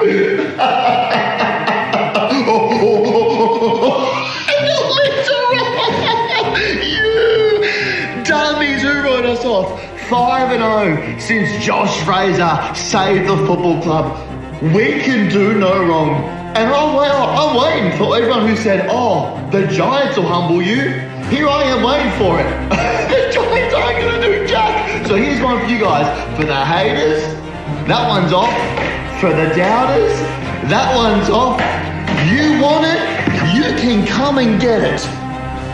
You dummies who wrote us off 5-0 since Josh Fraser saved the football club. We can do no wrong. And I'm waiting for everyone who said, oh, the Giants will humble you. Here I am waiting for it. The Giants aren't going to do jack. So here's one for you guys. For the haters, that one's off. For the doubters, that one's off. You want it, you can come and get it.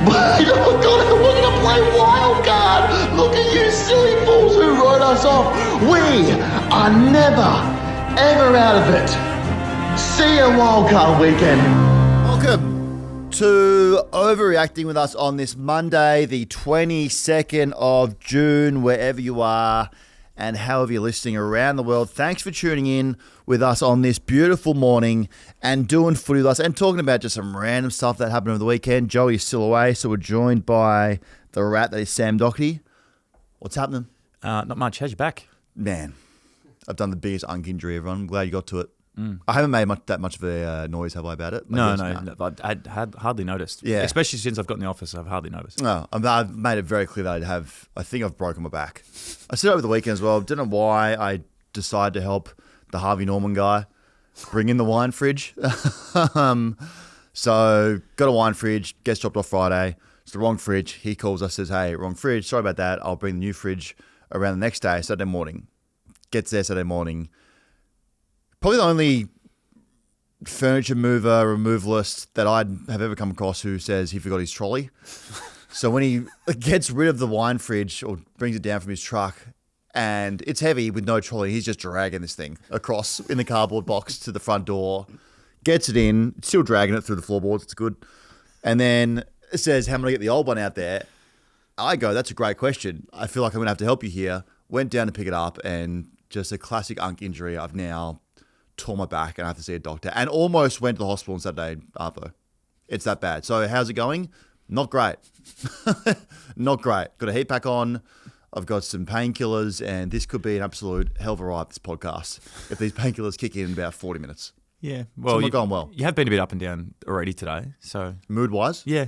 We're going to play wild card. Look at you silly fools who wrote us off. We are never, ever out of it. See you wild card weekend. Welcome to Overreacting with us on this Monday, the 22nd of June, wherever you are and however you're listening around the world. Thanks for tuning in with us on this beautiful morning and doing footy with us and talking about just some random stuff that happened over the weekend. Joey is still away, so we're joined by the rat that is Sam Doherty. What's happening? Not much. How's your back? Man, I've done the biggest unk injury, everyone. I'm glad you got to it. I haven't made that much of a noise, have I, about it? No. I had hardly noticed. Yeah. Especially since I've got in the office, I've hardly noticed. No, I've made it very clear that I think I've broken my back. I said over the weekend as well. Don't know why I decided to help the Harvey Norman guy bring in the wine fridge. So got a wine fridge, gets dropped off Friday. It's the wrong fridge. He calls us, says, hey, wrong fridge. Sorry about that. I'll bring the new fridge around the next day, Saturday morning. Gets there Saturday morning. Probably the only furniture mover, removalist that I have ever come across who says he forgot his trolley. So when he gets rid of the wine fridge or brings it down from his truck and it's heavy with no trolley, he's just dragging this thing across in the cardboard box to the front door, gets it in, still dragging it through the floorboards. It's good. And then it says, how am I going to get the old one out there? I go, that's a great question. I feel like I'm going to have to help you here. Went down to pick it up and just a classic unk injury. I've now tore my back and I have to see a doctor and almost went to the hospital on Saturday, Arthur. It's that bad. So how's it going? Not great. Not great. Got a heat pack on. I've got some painkillers and this could be an absolute hell of a ride, this podcast, if these painkillers kick in about 40 minutes. Yeah. Well, it's not going well. You have been a bit up and down already today. So mood-wise? Yeah.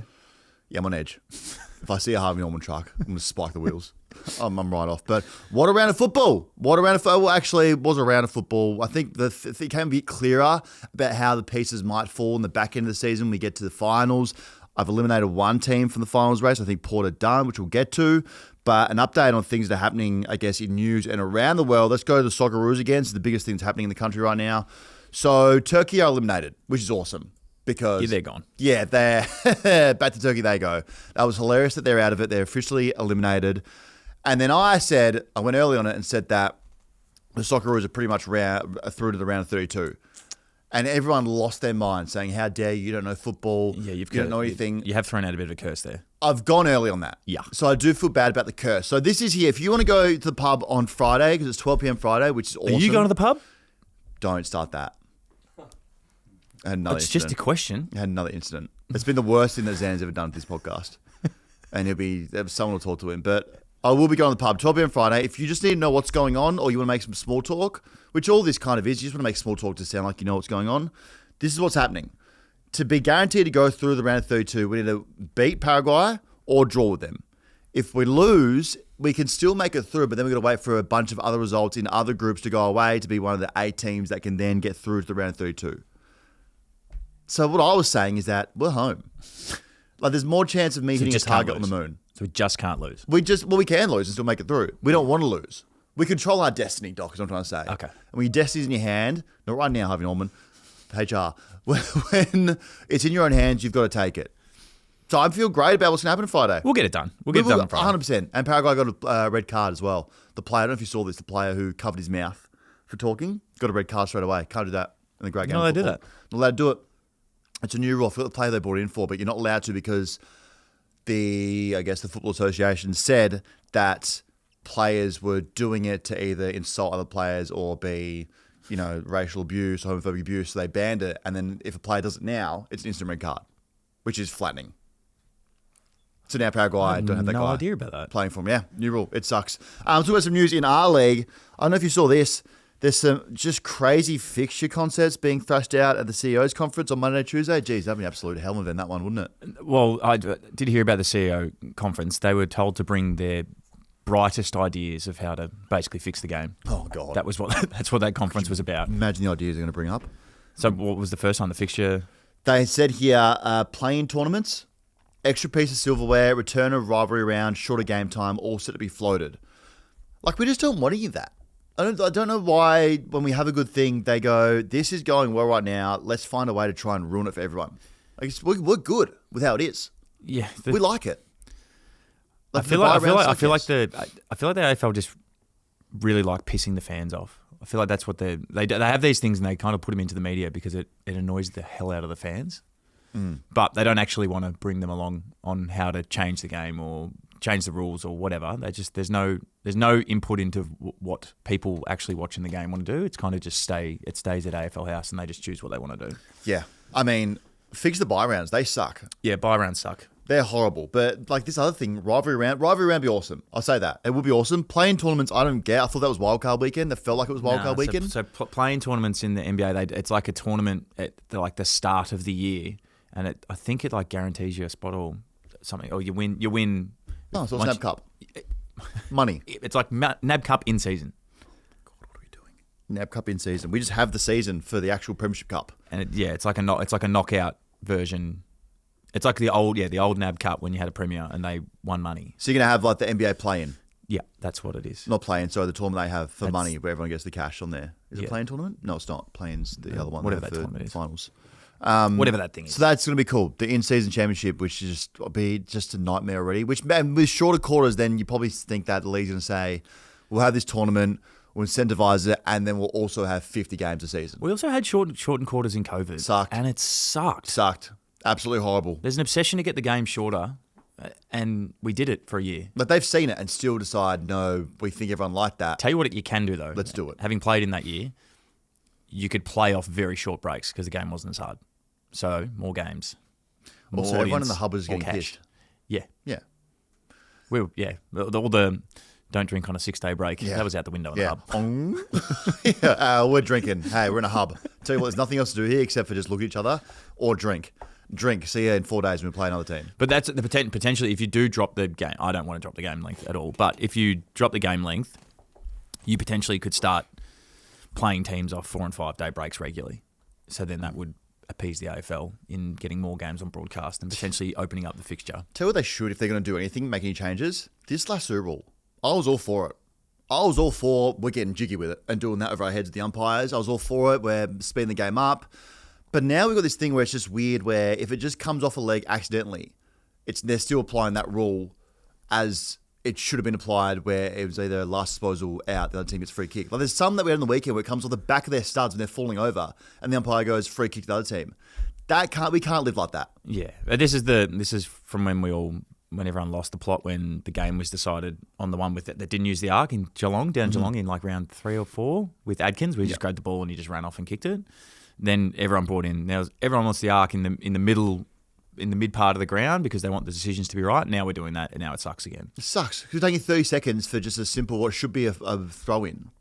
Yeah, I'm on edge. If I see a Harvey Norman truck, I'm going to spike the wheels. I'm right off. But what a round of football. Well, actually, it was a round of football. I think it came a bit clearer about how the pieces might fall in the back end of the season when we get to the finals. I've eliminated one team from the finals race. I think Port done, which we'll get to. But an update on things that are happening, I guess, in news and around the world. Let's go to the Socceroos again. It's the biggest thing that's happening in the country right now. So Turkey are eliminated, which is awesome. Because they're gone. Yeah, they're back to Turkey they go. That was hilarious that they're out of it. They're officially eliminated. And then I went early on it and said that the Socceroos are pretty much through to the round of 32. And everyone lost their mind saying, how dare you don't know football. Yeah, you don't know anything. You have thrown out a bit of a curse there. I've gone early on that. Yeah. So I do feel bad about the curse. So this is here. If you want to go to the pub on Friday, because it's 12 p.m. Friday, which is awesome. Are you going to the pub? Don't start that. It's just a question. I had another incident. It's been the worst thing that Zan's ever done to this podcast. And someone will talk to him. But I will be going to the pub 12 p.m. Friday. If you just need to know what's going on or you want to make some small talk, which all this kind of is, you just want to make small talk to sound like you know what's going on. This is what's happening. To be guaranteed to go through the round of 32, we need to beat Paraguay or draw with them. If we lose, we can still make it through, but then we've got to wait for a bunch of other results in other groups to go away to be one of the 8 teams that can then get through to the round of 32. So what I was saying is that we're home. Like there's more chance of me hitting a target on the moon. So we just can't lose. We can lose and still make it through. We don't want to lose. We control our destiny, Doc, is what I'm trying to say. Okay. And when your destiny's in your hand, not right now, Harvey Norman, HR, when it's in your own hands, you've got to take it. So I feel great about what's going to happen on Friday. We'll get it done. We'll get it done on Friday. 100%. And Paraguay got a red card as well. The player, I don't know if you saw this, the player who covered his mouth for talking, got a red card straight away. Can't do that in the great game. No, they do that. Not allowed to do it. It's a new rule. I forgot the player they brought in for, but you're not allowed to because the Football Association said that players were doing it to either insult other players or be, racial abuse, homophobic abuse. So they banned it. And then if a player does it now, it's an instant red card, which is flattening. So now Paraguay don't have that guy. No idea about that. Playing for them. Yeah, new rule. It sucks. So we got some news in our league. I don't know if you saw this. There's some just crazy fixture concepts being thrashed out at the CEO's conference on Monday, Tuesday. Geez, that'd be an absolute hell of an event, that one, wouldn't it? Well, I did hear about the CEO conference. They were told to bring their brightest ideas of how to basically fix the game. Oh, God. That's what that conference was about. Imagine the ideas they're going to bring up. So what was the first one? The fixture? They said here, playing tournaments, extra piece of silverware, return of rivalry round, shorter game time, all set to be floated. Like, we just don't want any of that. I don't know why when we have a good thing, they go, this is going well right now. Let's find a way to try and ruin it for everyone. Like, we're good with how it is. Yeah. We like it. I feel like the AFL just really like pissing the fans off. I feel like that's what they have these things and they kind of put them into the media because it annoys the hell out of the fans. But they don't actually want to bring them along on how to change the game or change the rules or whatever. They just there's no input into what people actually watching the game want to do. It's kind of just it stays at AFL House and they just choose what they want to do. Yeah, I mean, fix the bye rounds. They suck. Yeah, bye rounds suck. They're horrible. But like this other thing, rivalry round be awesome. I'll say that. It would be awesome. Playing tournaments, I don't get. I thought that was wildcard weekend. That felt like it was wildcard weekend. So playing tournaments in the NBA, it's like a tournament at the start of the year, and I think it like guarantees you a spot or something. Or you win. Oh, so it's NAB Cup. Money. It's like NAB Cup in season. God, what are we doing? NAB Cup in season. We just have the season for the actual Premiership Cup. And it's like a knockout version. It's like the old NAB Cup when you had a premier and they won money. So you're going to have like the NBA play-in? Yeah, that's what it is. Not play-in, sorry, the tournament they have for money where everyone gets the cash on there. Is it play-in tournament? No, it's not. Play-in's the other one. Whatever that tournament is. Finals. Whatever that thing is. So that's going to be cool. The in-season championship, which is just a nightmare already. Which, man, with shorter quarters, then you probably think that the league's going to say, we'll have this tournament, we'll incentivize it, and then we'll also have 50 games a season. We also had shortened quarters in COVID. Sucked. And it sucked. Sucked. Absolutely horrible. There's an obsession to get the game shorter, and we did it for a year. But they've seen it and still decide, no, we think everyone liked that. Tell you what you can do, though. Let's do it. Having played in that year, you could play off very short breaks because the game wasn't as hard. So, more games. More also, everyone in the hub was getting cash. pissed. Yeah. Yeah. All the don't drink on a 6-day break. Yeah. That was out the window in the hub. We're drinking. Hey, we're in a hub. Tell you what, there's nothing else to do here except for just look at each other or drink. See you in 4 days when we play another team. But that's the potentially, if you do drop the game, I don't want to drop the game length at all, but if you drop the game length, you potentially could start playing teams off 4 and 5 day breaks regularly. So then that would appease the AFL in getting more games on broadcast and potentially opening up the fixture. Tell you what they should if they're going to do anything, make any changes. This last Super Bowl, I was all for it. I was all for we're getting jiggy with it and doing that over our heads with the umpires. I was all for it. We're speeding the game up. But now we've got this thing where it's just weird where if it just comes off a leg accidentally, they're still applying that rule as it should have been applied where it was either last disposal out, the other team gets free kick. Like there's some that we had on the weekend where it comes off the back of their studs when they're falling over and the umpire goes free kick to the other team. We can't live like that. Yeah. This is from when everyone lost the plot when the game was decided on the one that didn't use the arc in Geelong, Geelong in like round 3 or 4 with Adkins. We just grabbed the ball and he just ran off and kicked it. Then everyone brought in. Now everyone wants the arc in the middle, in the mid part of the ground because they want the decisions to be right. Now we're doing that, and now it sucks again. It sucks because it's taking 30 seconds for just a simple what should be a throw in,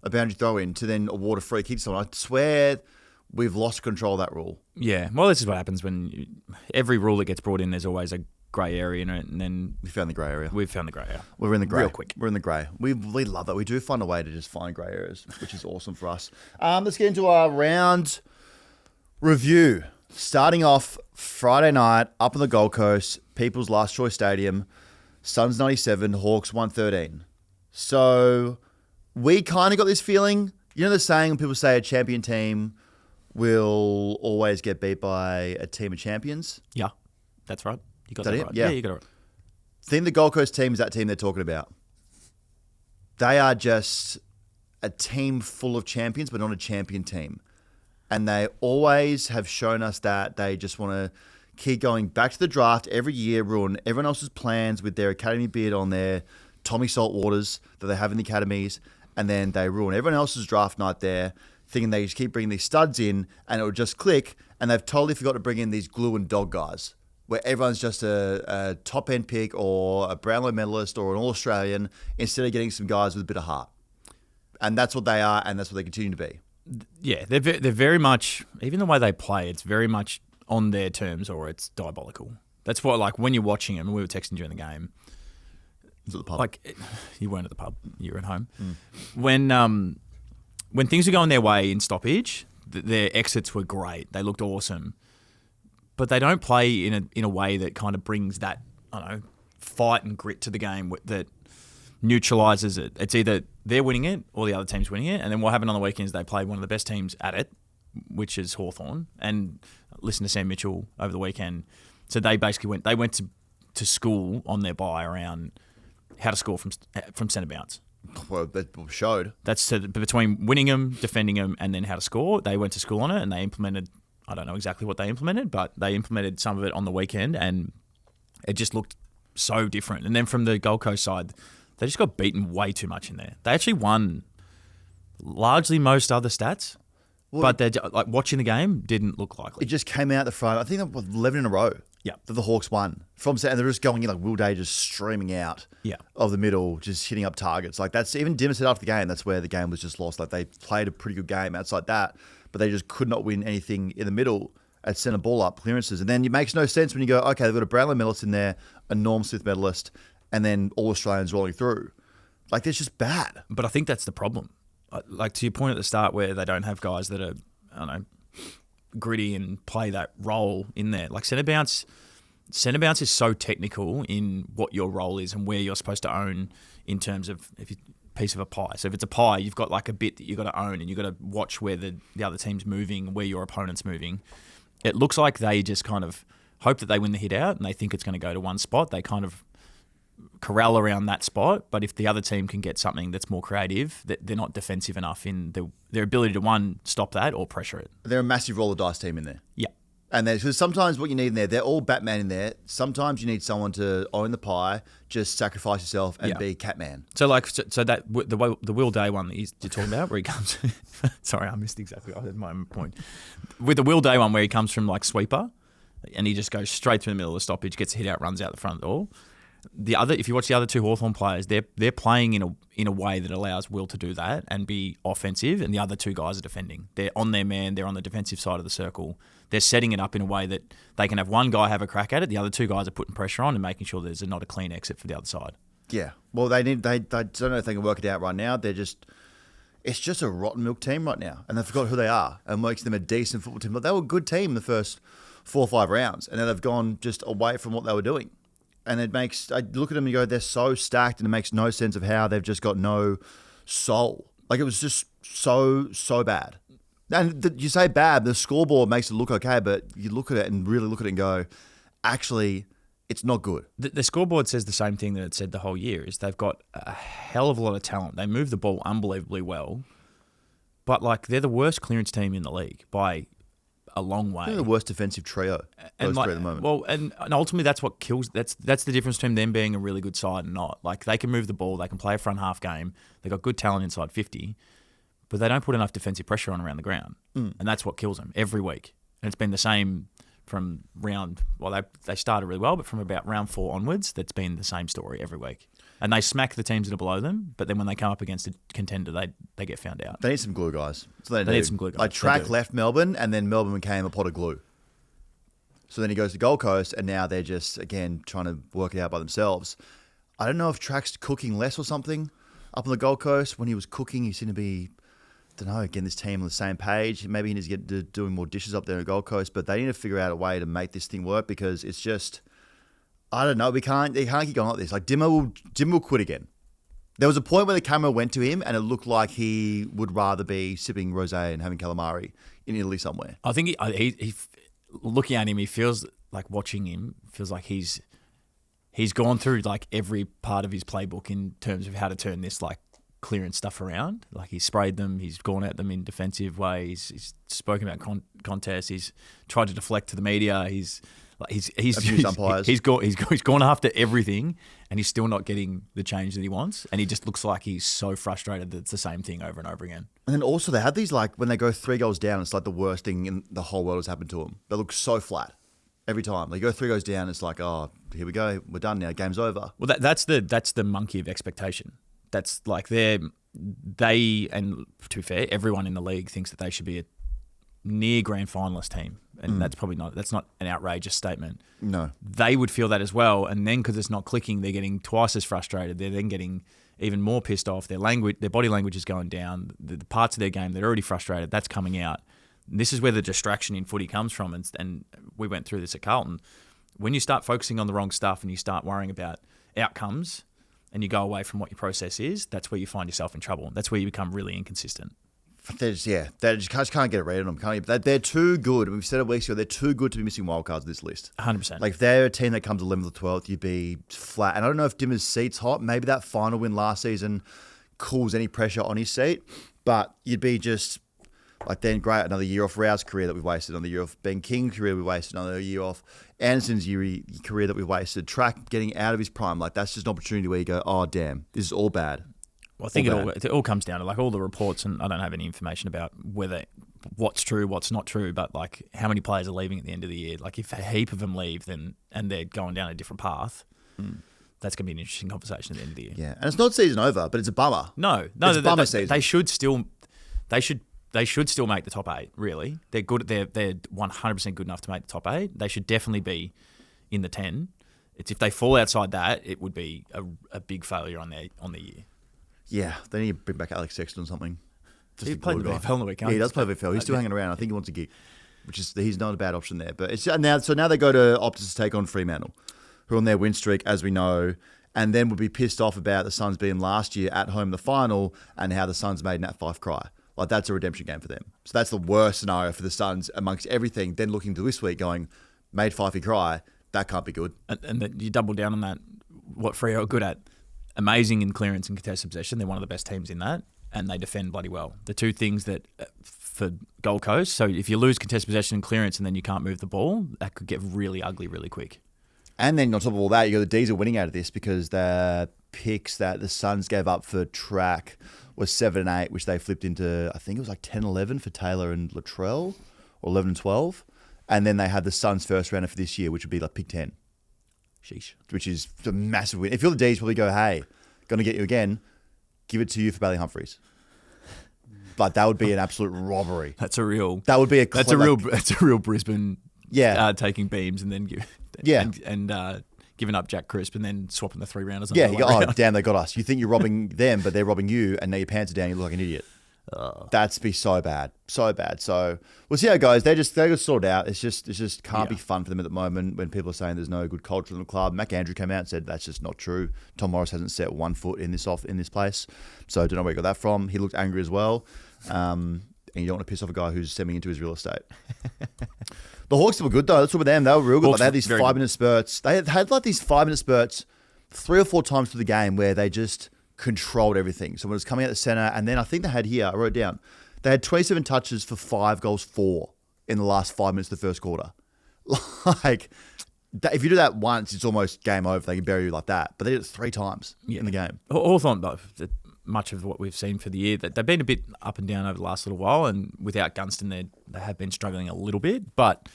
a boundary throw in to then award a free kick to someone. I swear we've lost control of that rule. Yeah, well, this is what happens when every rule that gets brought in. There's always a grey area in it, and then we found the grey area. We've found the grey area. We're in the grey. Real quick. We're in the grey. We love that. We do find a way to just find grey areas, which is awesome for us. Let's get into our round review. Starting off Friday night up on the Gold Coast, People's Last Choice Stadium, Suns 97, Hawks 113. So we kind of got this feeling, you know the saying when people say a champion team will always get beat by a team of champions? Yeah, that's right. You got that that it? right. Yeah, you got it right. I think the Gold Coast team is that team they're talking about. They are just a team full of champions, but not a champion team. And they always have shown us that they just want to keep going back to the draft every year, ruin everyone else's plans with their academy bid on their Tommy Saltwaters that they have in the academies, and then they ruin everyone else's draft night there, thinking they just keep bringing these studs in, and it will just click, and they've totally forgot to bring in these glue and dog guys, where everyone's just a top-end pick or a Brownlow medalist or an All-Australian, instead of getting some guys with a bit of heart. And that's what they are, and that's what they continue to be. Yeah, they're very much, even the way they play, it's very much on their terms or it's diabolical. That's what, like, when you're watching them, we were texting during the game. Was it the pub? Like, you weren't at the pub, you were at home. When things were going their way in stoppage, their exits were great. They looked awesome. But they don't play in a way that kind of brings that, I don't know, fight and grit to the game that neutralises it. It's either they're winning it or the other team's winning it. And then what happened on the weekends, they played one of the best teams at it, which is Hawthorn. And listen to Sam Mitchell over the weekend. So they basically went to school on their bye around how to score from centre bounce. Well, that showed. That's between winning them, defending them, and then how to score. They went to school on it and they implemented, I don't know exactly what they implemented, but they implemented some of it on the weekend and it just looked so different. And then from the Gold Coast side, they just got beaten way too much in there. They actually won largely most other stats, but they're like watching the game didn't look likely. It just came out the front. I think that was 11 in a row. Yeah, that the Hawks won and they're just going in like Will Day just streaming out. Yeah. Of the middle, just hitting up targets. Like that's even Dimmer said after the game. That's where the game was just lost. Like they played a pretty good game outside that, but they just could not win anything in the middle at centre ball up clearances. And then it makes no sense when you go, okay, they've got a Brownlow medalist in there, a Norm Smith medalist, and then all Australians rolling through. Like it's just bad. But I think that's the problem. Like to your point at the start, where they don't have guys that are, I don't know, gritty and play that role in there. Like centre bounce is so technical in what your role is and where you're supposed to own in terms of if you piece of a pie. So if it's a pie, you've got like a bit that you've got to own and you've got to watch where the other team's moving, where your opponent's moving. It looks like they just kind of hope that they win the hit out and they think it's going to go to one spot. They kind of corral around that spot, but if the other team can get something that's more creative, they're not defensive enough in their ability to, one, stop that or pressure it. They're a massive roll of dice team in there. Yeah. And because sometimes what you need in there, they're all Batman in there. Sometimes you need someone to own the pie, just sacrifice yourself and be Catman. So that the Will Day one that you're talking about, where he comes. Sorry, I missed exactly. I had my point. With the Will Day one, where he comes from like sweeper, and he just goes straight through the middle of the stoppage, gets a hit out, runs out the front door. If you watch the other two Hawthorn players, they're playing in a way that allows Will to do that and be offensive, and the other two guys are defending. They're on their man. They're on the defensive side of the circle. They're setting it up in a way that they can have one guy have a crack at it. The other two guys are putting pressure on and making sure there's not a clean exit for the other side. Yeah. Well, they don't know if they can work it out right now. It's just a rotten milk team right now, and they forgot who they are, and makes them a decent football team. But they were a good team in the first 4 or 5 rounds, and now they've gone just away from what they were doing. And I look at them and go, they're so stacked, and it makes no sense of how they've just got no soul. Like it was just so bad. And you say bad, the scoreboard makes it look okay, but you look at it and really look at it and go, actually, it's not good. The scoreboard says the same thing that it said the whole year, is they've got a hell of a lot of talent. They move the ball unbelievably well, but like they're the worst clearance team in the league by a long way. They're the worst defensive trio, those three at the moment. Well, and ultimately that's what kills. That's the difference between them being a really good side and not. Like they can move the ball, they can play a front half game, they've got good talent inside 50, but they don't put enough defensive pressure on around the ground, and that's what kills them every week. And it's been the same from they started really well, but from about round 4 onwards, that's been the same story every week. And they smack the teams that are below them, but then when they come up against a contender, they get found out. They need some glue guys. So they need some glue guys. Like Track left Melbourne, and then Melbourne became a pot of glue. So then he goes to Gold Coast, and now they're just, again, trying to work it out by themselves. I don't know if Track's cooking less or something up on the Gold Coast. When he was cooking, he seemed to be, I don't know, getting this team on the same page. Maybe he needs to get doing more dishes up there on the Gold Coast, but they need to figure out a way to make this thing work, because it's just, I don't know, they can't keep going like this. Like Dimmer will quit again. There was a point where the camera went to him and it looked like he would rather be sipping rosé and having calamari in Italy somewhere. I think he looking at him, he feels like watching him, feels like he's gone through like every part of his playbook in terms of how to turn this like clearance stuff around. Like he's sprayed them, he's gone at them in defensive ways, he's spoken about contests, he's tried to deflect to the media, he's gone after everything, and he's still not getting the change that he wants, and he just looks like he's so frustrated that it's the same thing over and over again. And then also they have these, like, when they go 3 goals down, it's like the worst thing in the whole world has happened to them. They look so flat every time. They go 3 goals down, it's like, oh, here we go, we're done now, game's over. Well, that's the monkey of expectation. That's like and to be fair, everyone in the league thinks that they should be a near grand finalist team. And that's not an outrageous statement. No. They would feel that as well. And then because it's not clicking, they're getting twice as frustrated. They're then getting even more pissed off. Their body language is going down. The parts of their game that are already frustrated, that's coming out. And this is where the distraction in footy comes from. And we went through this at Carlton. When you start focusing on the wrong stuff and you start worrying about outcomes and you go away from what your process is, that's where you find yourself in trouble. That's where you become really inconsistent. They just can't get a read on them. They're too good. We've said it weeks ago. They're too good to be missing wildcards in this list. 100%. Like if they're a team that comes 11th or 12th, you'd be flat. And I don't know if Dimmer's seat's hot. Maybe that final win last season cools any pressure on his seat. But you'd be just like, then great, another year off Rao's career that we've wasted, another year off Ben King's career we've wasted, another year off Anderson's career that we've wasted. Track getting out of his prime. Like that's just an opportunity where you go, oh damn, this is all bad. Well, I think it all comes down to like all the reports, and I don't have any information about what's true, what's not true, but like how many players are leaving at the end of the year. Like if a heap of them leave, and they're going down a different path, that's going to be an interesting conversation at the end of the year. Yeah, and it's not season over, but it's a bummer. No, it's a bummer season. They should still make the top 8. Really, they're good. They're 100% good enough to make the top 8. They should definitely be in the 10. It's if they fall outside that, it would be a big failure on the year. Yeah, they need to bring back Alex Sexton or something. He played the VFL on the weekend. Yeah, he does play VFL. He's still hanging around. I think he wants a gig, he's not a bad option there. But it's now they go to Optus to take on Fremantle, who are on their win streak, as we know, and then would be pissed off about the Suns being last year at home in the final and how the Suns made Nat Fyfe cry. Like that's a redemption game for them. So that's the worst scenario for the Suns amongst everything. Then looking to this week going, made Fyfey cry, that can't be good. And you double down on that, what Freo are good at. Amazing in clearance and contested possession. They're one of the best teams in that, and they defend bloody well. The two things that for Gold Coast, so if you lose contested possession and clearance and then you can't move the ball, that could get really ugly really quick. And then on top of all that, you got the D's are winning out of this because the picks that the Suns gave up for track was 7 and 8, which they flipped into, I think it was like 10-11 for Taylor and Latrell, or 11 and 12. And then they had the Suns first rounder for this year, which would be like pick 10. Sheesh. Which is a massive win. If you're the D's, probably go, hey, going to get you again, give it to you for Bailey Humphries. But that would be an absolute robbery. That's a real Brisbane. Yeah, taking beams and then giving up Jack Crisp and then swapping the 3 rounders. Yeah, you go, oh damn, they got us. You think you're robbing them, but they're robbing you, and now your pants are down. You look like an idiot. That's be so bad. So we'll see how it goes. They got sorted out. It's just can't be fun for them at the moment when people are saying there's no good culture in the club. Mac Andrew came out and said that's just not true. Tom Morris hasn't set 1 foot in this place, so I don't know where he got that from. He looked angry as well, and you don't want to piss off a guy who's sending into his real estate. The Hawks were good though. That's what with them. They were real good. Like, they had these 5-minute spurts. They had like these 5-minute spurts 3 or 4 times through the game where they just controlled everything. So when it was coming out the centre, and then I think they had here, I wrote it down, they had 27 touches for 5 goals 4 in the last 5 minutes of the first quarter. Like, if you do that once, it's almost game over. They can bury you like that. But they did it 3 times in the game. Hawthorn, much of what we've seen for the year, that they've been a bit up and down over the last little while, and without Gunston, they have been struggling a little bit, but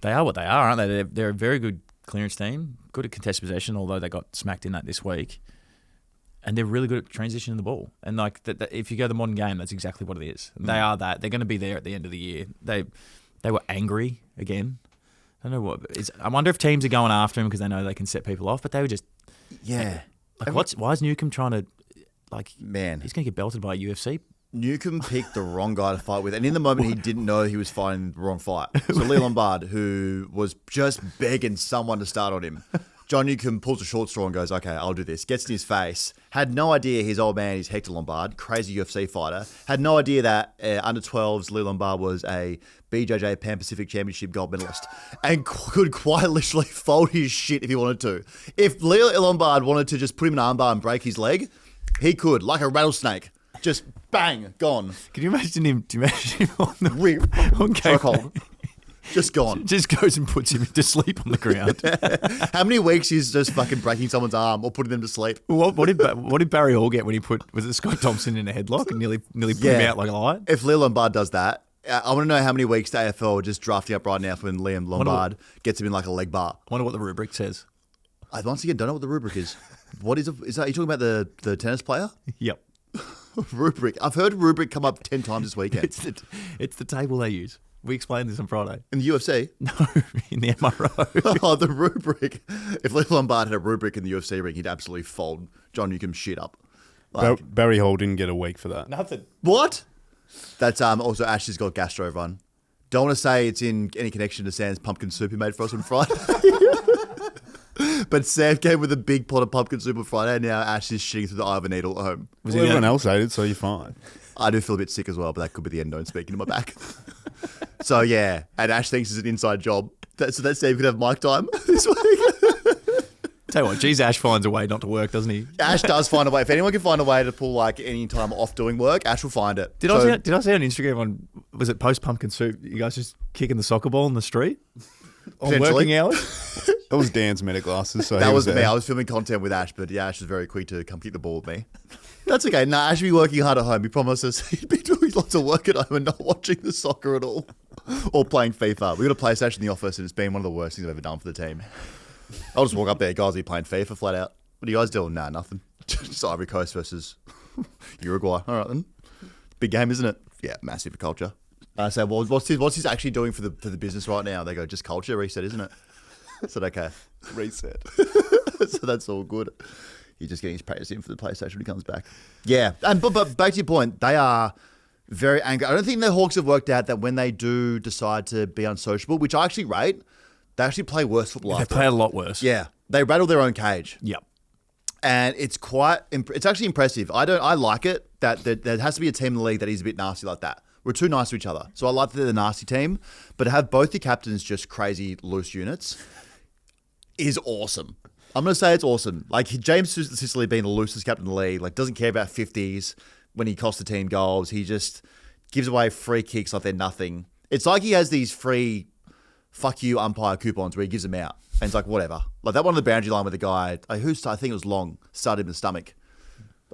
they are what they are, aren't they? They're a very good clearance team, good at contested possession, although they got smacked in that this week. And they're really good at transitioning the ball. And like if you go to the modern game, that's exactly what it is. They are that. They're going to be there at the end of the year. They were angry again. I don't know what. I wonder if teams are going after him because they know they can set people off. But they were just why is Newcombe trying to man? He's going to get belted by a UFC. Newcombe picked the wrong guy to fight with, and in the moment he didn't know he was fighting the wrong fight. So Lee Lombard, who was just begging someone to start on him. John Newcombe pulls a short straw and goes, okay, I'll do this. Gets in his face. Had no idea his old man is Hector Lombard, crazy UFC fighter. Had no idea that under 12s Lee Lombard was a BJJ Pan Pacific Championship gold medalist and could quite literally fold his shit if he wanted to. If Lee Lombard wanted to just put him in an armbar and break his leg, he could, like a rattlesnake. Just bang, gone. Can you imagine him? Do you imagine him on the chokehold? Just gone. Just goes and puts him to sleep on the ground. How many weeks is just fucking breaking someone's arm or putting them to sleep? What did Barry Hall get when he was it Scott Thompson in a headlock and nearly put him out like a light? If Liam Lombard does that, I want to know how many weeks the AFL are just drafting up right now for when Liam Lombard gets him in like a leg bar. I wonder what the rubric says. I once again don't know what the rubric is. What is that? Are you talking about the tennis player? Yep. Rubric. I've heard rubric come up 10 times this weekend. It's the table they use. We explained this on Friday. In the UFC? No, in the MRO. Oh, the rubric. If Lee Lombard had a rubric in the UFC ring, he'd absolutely fold John Newcomb's shit up. Barry Hall didn't get a week for that. Nothing. What? That's also Ash's got gastro run. Don't want to say it's in any connection to Sam's pumpkin soup he made for us on Friday. But Sam came with a big pot of pumpkin soup on Friday. Now Ash is shitting through the eye of a needle at home. Well, everyone else ate it, so you're fine. I do feel a bit sick as well, but that could be the endo speaking to my back. So yeah, and Ash thinks it's an inside job. So that Sam could have mic time this week. Tell you what, geez, Ash finds a way not to work, doesn't he? Ash does find a way. If anyone can find a way to pull like any time off doing work, Ash will find it. Did I see on Instagram was it post pumpkin soup? You guys just kicking the soccer ball in the street on working hours? That was Dan's meta glasses. So that was there. me. I was filming content with Ash, but yeah, Ash was very quick to come kick the ball with me. That's okay. Nah, Ash will be working hard at home. He promised us he'd be doing lots of work at home and not watching the soccer at all, or playing FIFA. We got a PlayStation in the office, and it's been one of the worst things I've ever done for the team. I'll just walk up there, guys. Are you playing FIFA flat out? What are you guys doing? Nah, nothing. Just Ivory Coast versus Uruguay. All right then. Big game, isn't it? Yeah, massive for culture. I say, well, what's he actually doing for the business right now? They go, just culture reset, isn't it? I said, okay. Reset. So that's all good. He's just getting his practice in for the PlayStation when he comes back. Yeah, and but back to your point, they are very angry. I don't think the Hawks have worked out that when they do decide to be unsociable, which I actually rate, they actually play worse football. They play a lot worse. Yeah, they rattle their own cage. Yep. And it's it's actually impressive. I like it that there has to be a team in the league that is a bit nasty like that. We're too nice to each other. So I like that they're the nasty team, but to have both the captains just crazy loose units is awesome. I'm going to say it's awesome. Like James Sicily being the loosest captain in the league, like doesn't care about 50s when he costs the team goals. He just gives away free kicks like they're nothing. It's like he has these free fuck you umpire coupons where he gives them out. And it's like, whatever. Like that one on the boundary line with the guy, I think it was Long, started him in the stomach.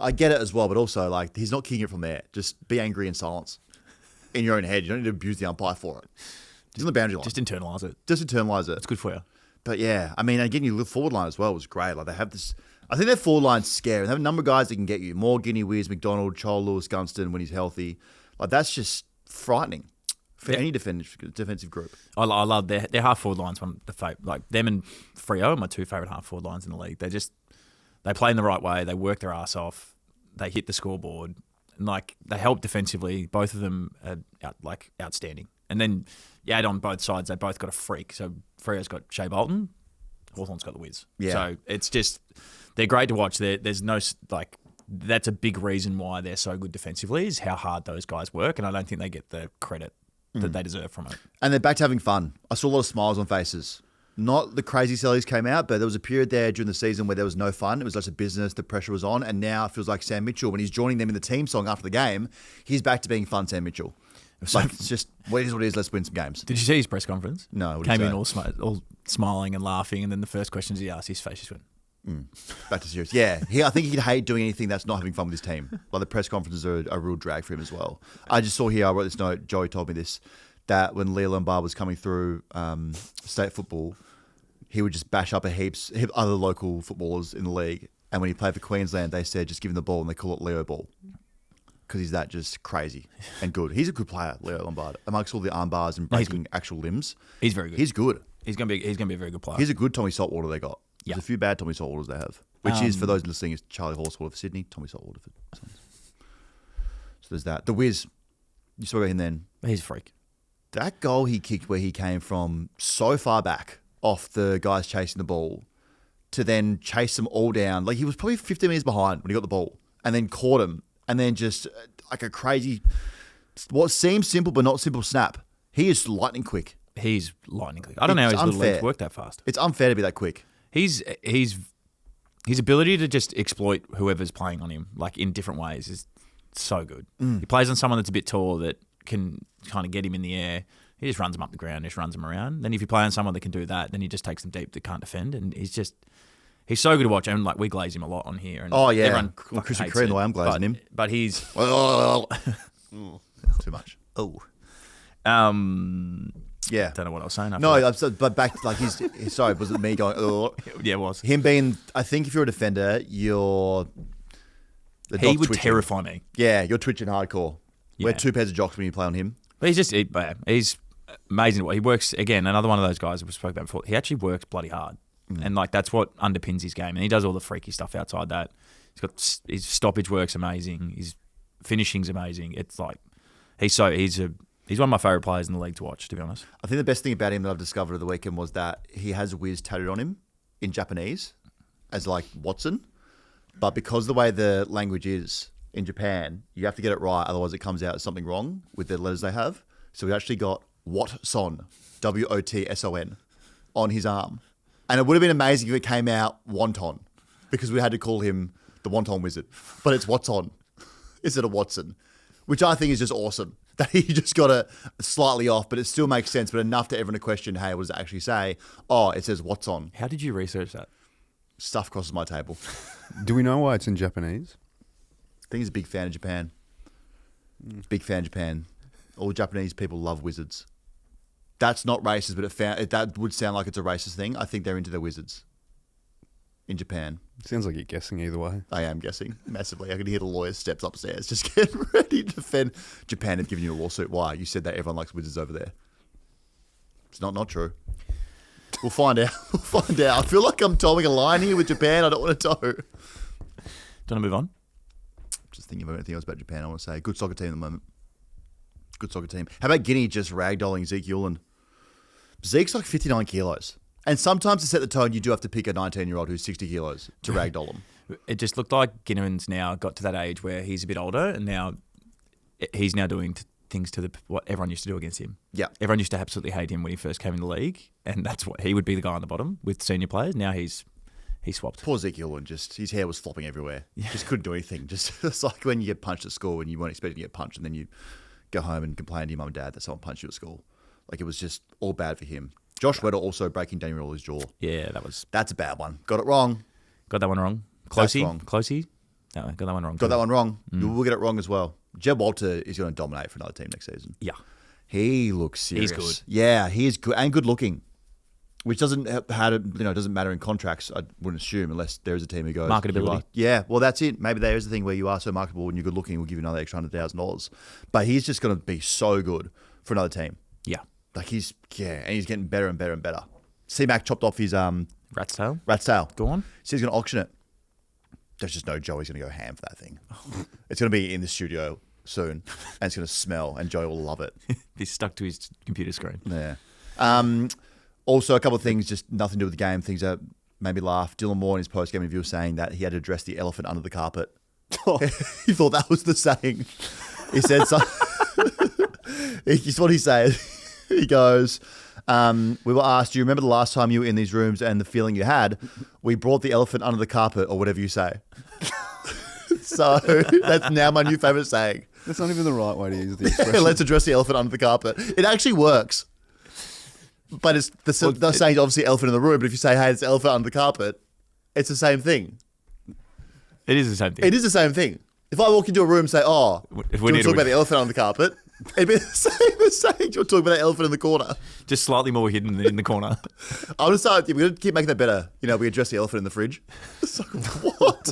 I get it as well, but also like he's not kicking it from there. Just be angry in silence. In your own head. You don't need to abuse the umpire for it. He's on the boundary line. Just internalise it. Just internalise it. It's good for you. But yeah, I mean, again, your forward line as well was great. Like they have this, I think their forward line's scary. They have a number of guys that can get you. Morgan, Wiz, McDonald, Chol, Lewis, Gunston when he's healthy. Like that's just frightening for any defensive group. I love their half forward lines. Like them and Freo are my two favourite half forward lines in the league. They play in the right way. They work their ass off. They hit the scoreboard. And like they help defensively. Both of them are outstanding. And then you add on both sides, they both got a freak. So Freo's got Shea Bolton, Hawthorn's got the Wiz. Yeah. So it's just, they're great to watch. There's no, like, that's a big reason why they're so good defensively is how hard those guys work. And I don't think they get the credit that they deserve from it. And they're back to having fun. I saw a lot of smiles on faces. Not the crazy sellies came out, but there was a period there during the season where there was no fun. It was just a business. The pressure was on. And now it feels like Sam Mitchell, when he's joining them in the team song after the game, he's back to being fun Sam Mitchell. Like, it's just, what it is what it is, let's win some games. Did you see his press conference? No. What Came in all smiling and laughing, and then the first questions he asked, his face just went, Back to serious. Yeah. I think he'd hate doing anything that's not having fun with his team. Like the press conferences are a real drag for him as well. I just saw here, I wrote this note, Joey told me this, that when Lee Lombard was coming through state football, he would just bash up a heaps of other local footballers in the league. And when he played for Queensland, they said, just give him the ball, and they call it Leo Ball. Because he's that just crazy and good. He's a good player, Leo Lombard. Amongst all the arm bars and breaking actual limbs, he's very good. He's good. He's gonna be a very good player. He's a good Tommy Saltwater they got. Yeah. There's a few bad Tommy Saltwaters they have, which is for those listening is Charlie Horsewater for Sydney, Tommy Saltwater for Suns. So there's that. The Wiz, you saw him then. He's a freak. That goal he kicked where he came from so far back off the guys chasing the ball to then chase them all down. Like he was probably 15 minutes behind when he got the ball and then caught him. And then just like a crazy, what seems simple but not simple snap. He is lightning quick. He's lightning quick. I don't know how his little legs work that fast. It's unfair to be that quick. His ability to just exploit whoever's playing on him, like in different ways, is so good. He plays on someone that's a bit taller that can kind of get him in the air. He just runs him up the ground, just runs him around. Then if you play on someone that can do that, then he just takes them deep that can't defend. And he's so good to watch. And like we glaze him a lot on here. And oh yeah, everyone Krispy Kreme the way I'm glazing him. But he's too much. Oh, yeah. Don't know what I was saying. But back to like he's sorry, was it me going? Oh. Yeah, it was him being. I think if you're a defender, you're He would terrify me. Yeah, you're twitching hardcore. Yeah. Wear 2 pairs of jocks when you play on him. But he's amazing. He works, again, another one of those guys that we spoke about before. He actually works bloody hard. And like that's what underpins his game. And he does all the freaky stuff outside that. His stoppage work's amazing. His finishing's amazing. It's like he's one of my favourite players in the league to watch, to be honest. I think the best thing about him that I've discovered over the weekend was that he has Wiz tattooed on him in Japanese as like Watson. But because the way the language is in Japan, you have to get it right. Otherwise it comes out as something wrong with the letters they have. So we actually got Watson, Wotson, on his arm. And it would have been amazing if it came out Wonton, because we had to call him the Wonton Wizard. But it's Watson instead of Watson, which I think is just awesome. That he just got it slightly off, but it still makes sense, but enough to everyone to question, hey, what does it actually say? Oh, it says Watson. How did you research that? Stuff crosses my table. Do we know why it's in Japanese? I think he's a big fan of Japan. Big fan of Japan. All Japanese people love wizards. That's not racist, but that would sound like it's a racist thing. I think they're into their wizards in Japan. Sounds like you're guessing either way. I am guessing massively. I can hear the lawyer's steps upstairs just getting ready to defend. Japan have given you a lawsuit. Why? You said that everyone likes wizards over there. It's not true. We'll find out. I feel like I'm towing a line here with Japan. I don't want to tow. Do you want to move on? Just thinking of anything else about Japan. I want to say good soccer team at the moment. Good soccer team. How about Guinea just ragdolling Zeke Uland? Zeke's like 59 kilos. And sometimes to set the tone, you do have to pick a 19-year-old who's 60 kilos to ragdoll him. It just looked like Ginneman's now got to that age where he's a bit older, and now he's now doing things to what everyone used to do against him. Yeah. Everyone used to absolutely hate him when he first came in the league, and that's what he would be the guy on the bottom with senior players. Now he swapped. Poor Zeke Uland, just his hair was flopping everywhere. Just couldn't do anything. It's like when you get punched at school and you weren't expecting to get punched, and then you go home and complain to your mum and dad that someone punched you at school. Like, it was just all bad for him. Josh Weddle also breaking Danny Rawley's jaw. Yeah, that's a bad one. Got it wrong. Got that one wrong. Closey? Wrong. Closey? No, got that one wrong. Got that one wrong. We'll get it wrong as well. Jeb Walter is going to dominate for another team next season. Yeah. He looks serious. He's good. Yeah, he is good and good looking. Which doesn't matter in contracts, I wouldn't assume, unless there is a team who goes marketability. Yeah, well, that's it. Maybe there is a thing where you are so marketable and you're good looking, we'll give you another extra $100,000. But he's just going to be so good for another team. Yeah. Like he's getting better and better and better. C-Mac chopped off his rat's tail. Go on. So he's going to auction it. There's just no Joey's going to go ham for that thing. It's going to be in the studio soon, and it's going to smell, and Joey will love it. He's stuck to his computer screen. Yeah. Also, a couple of things, just nothing to do with the game, things that made me laugh. Dylan Moore in his post-game interview was saying that he had to address the elephant under the carpet. He thought that was the saying. He said something. It's what he said. He goes, we were asked, do you remember the last time you were in these rooms and the feeling you had? We brought the elephant under the carpet, or whatever you say. So that's now my new favourite saying. That's not even the right way to use the expression. Let's address the elephant under the carpet. It actually works. But it's the saying obviously elephant in the room, but if you say, hey, it's the elephant under the carpet, it's the same thing. It is the same thing. It is the same thing. If I walk into a room and say, oh, do you want to talk about the elephant on the carpet? It'd be the same as saying, do you want to talk about that elephant in the corner? Just slightly more hidden than in the corner. I'm going to start, we're going to keep making that better. We address the elephant in the fridge. It's like, what?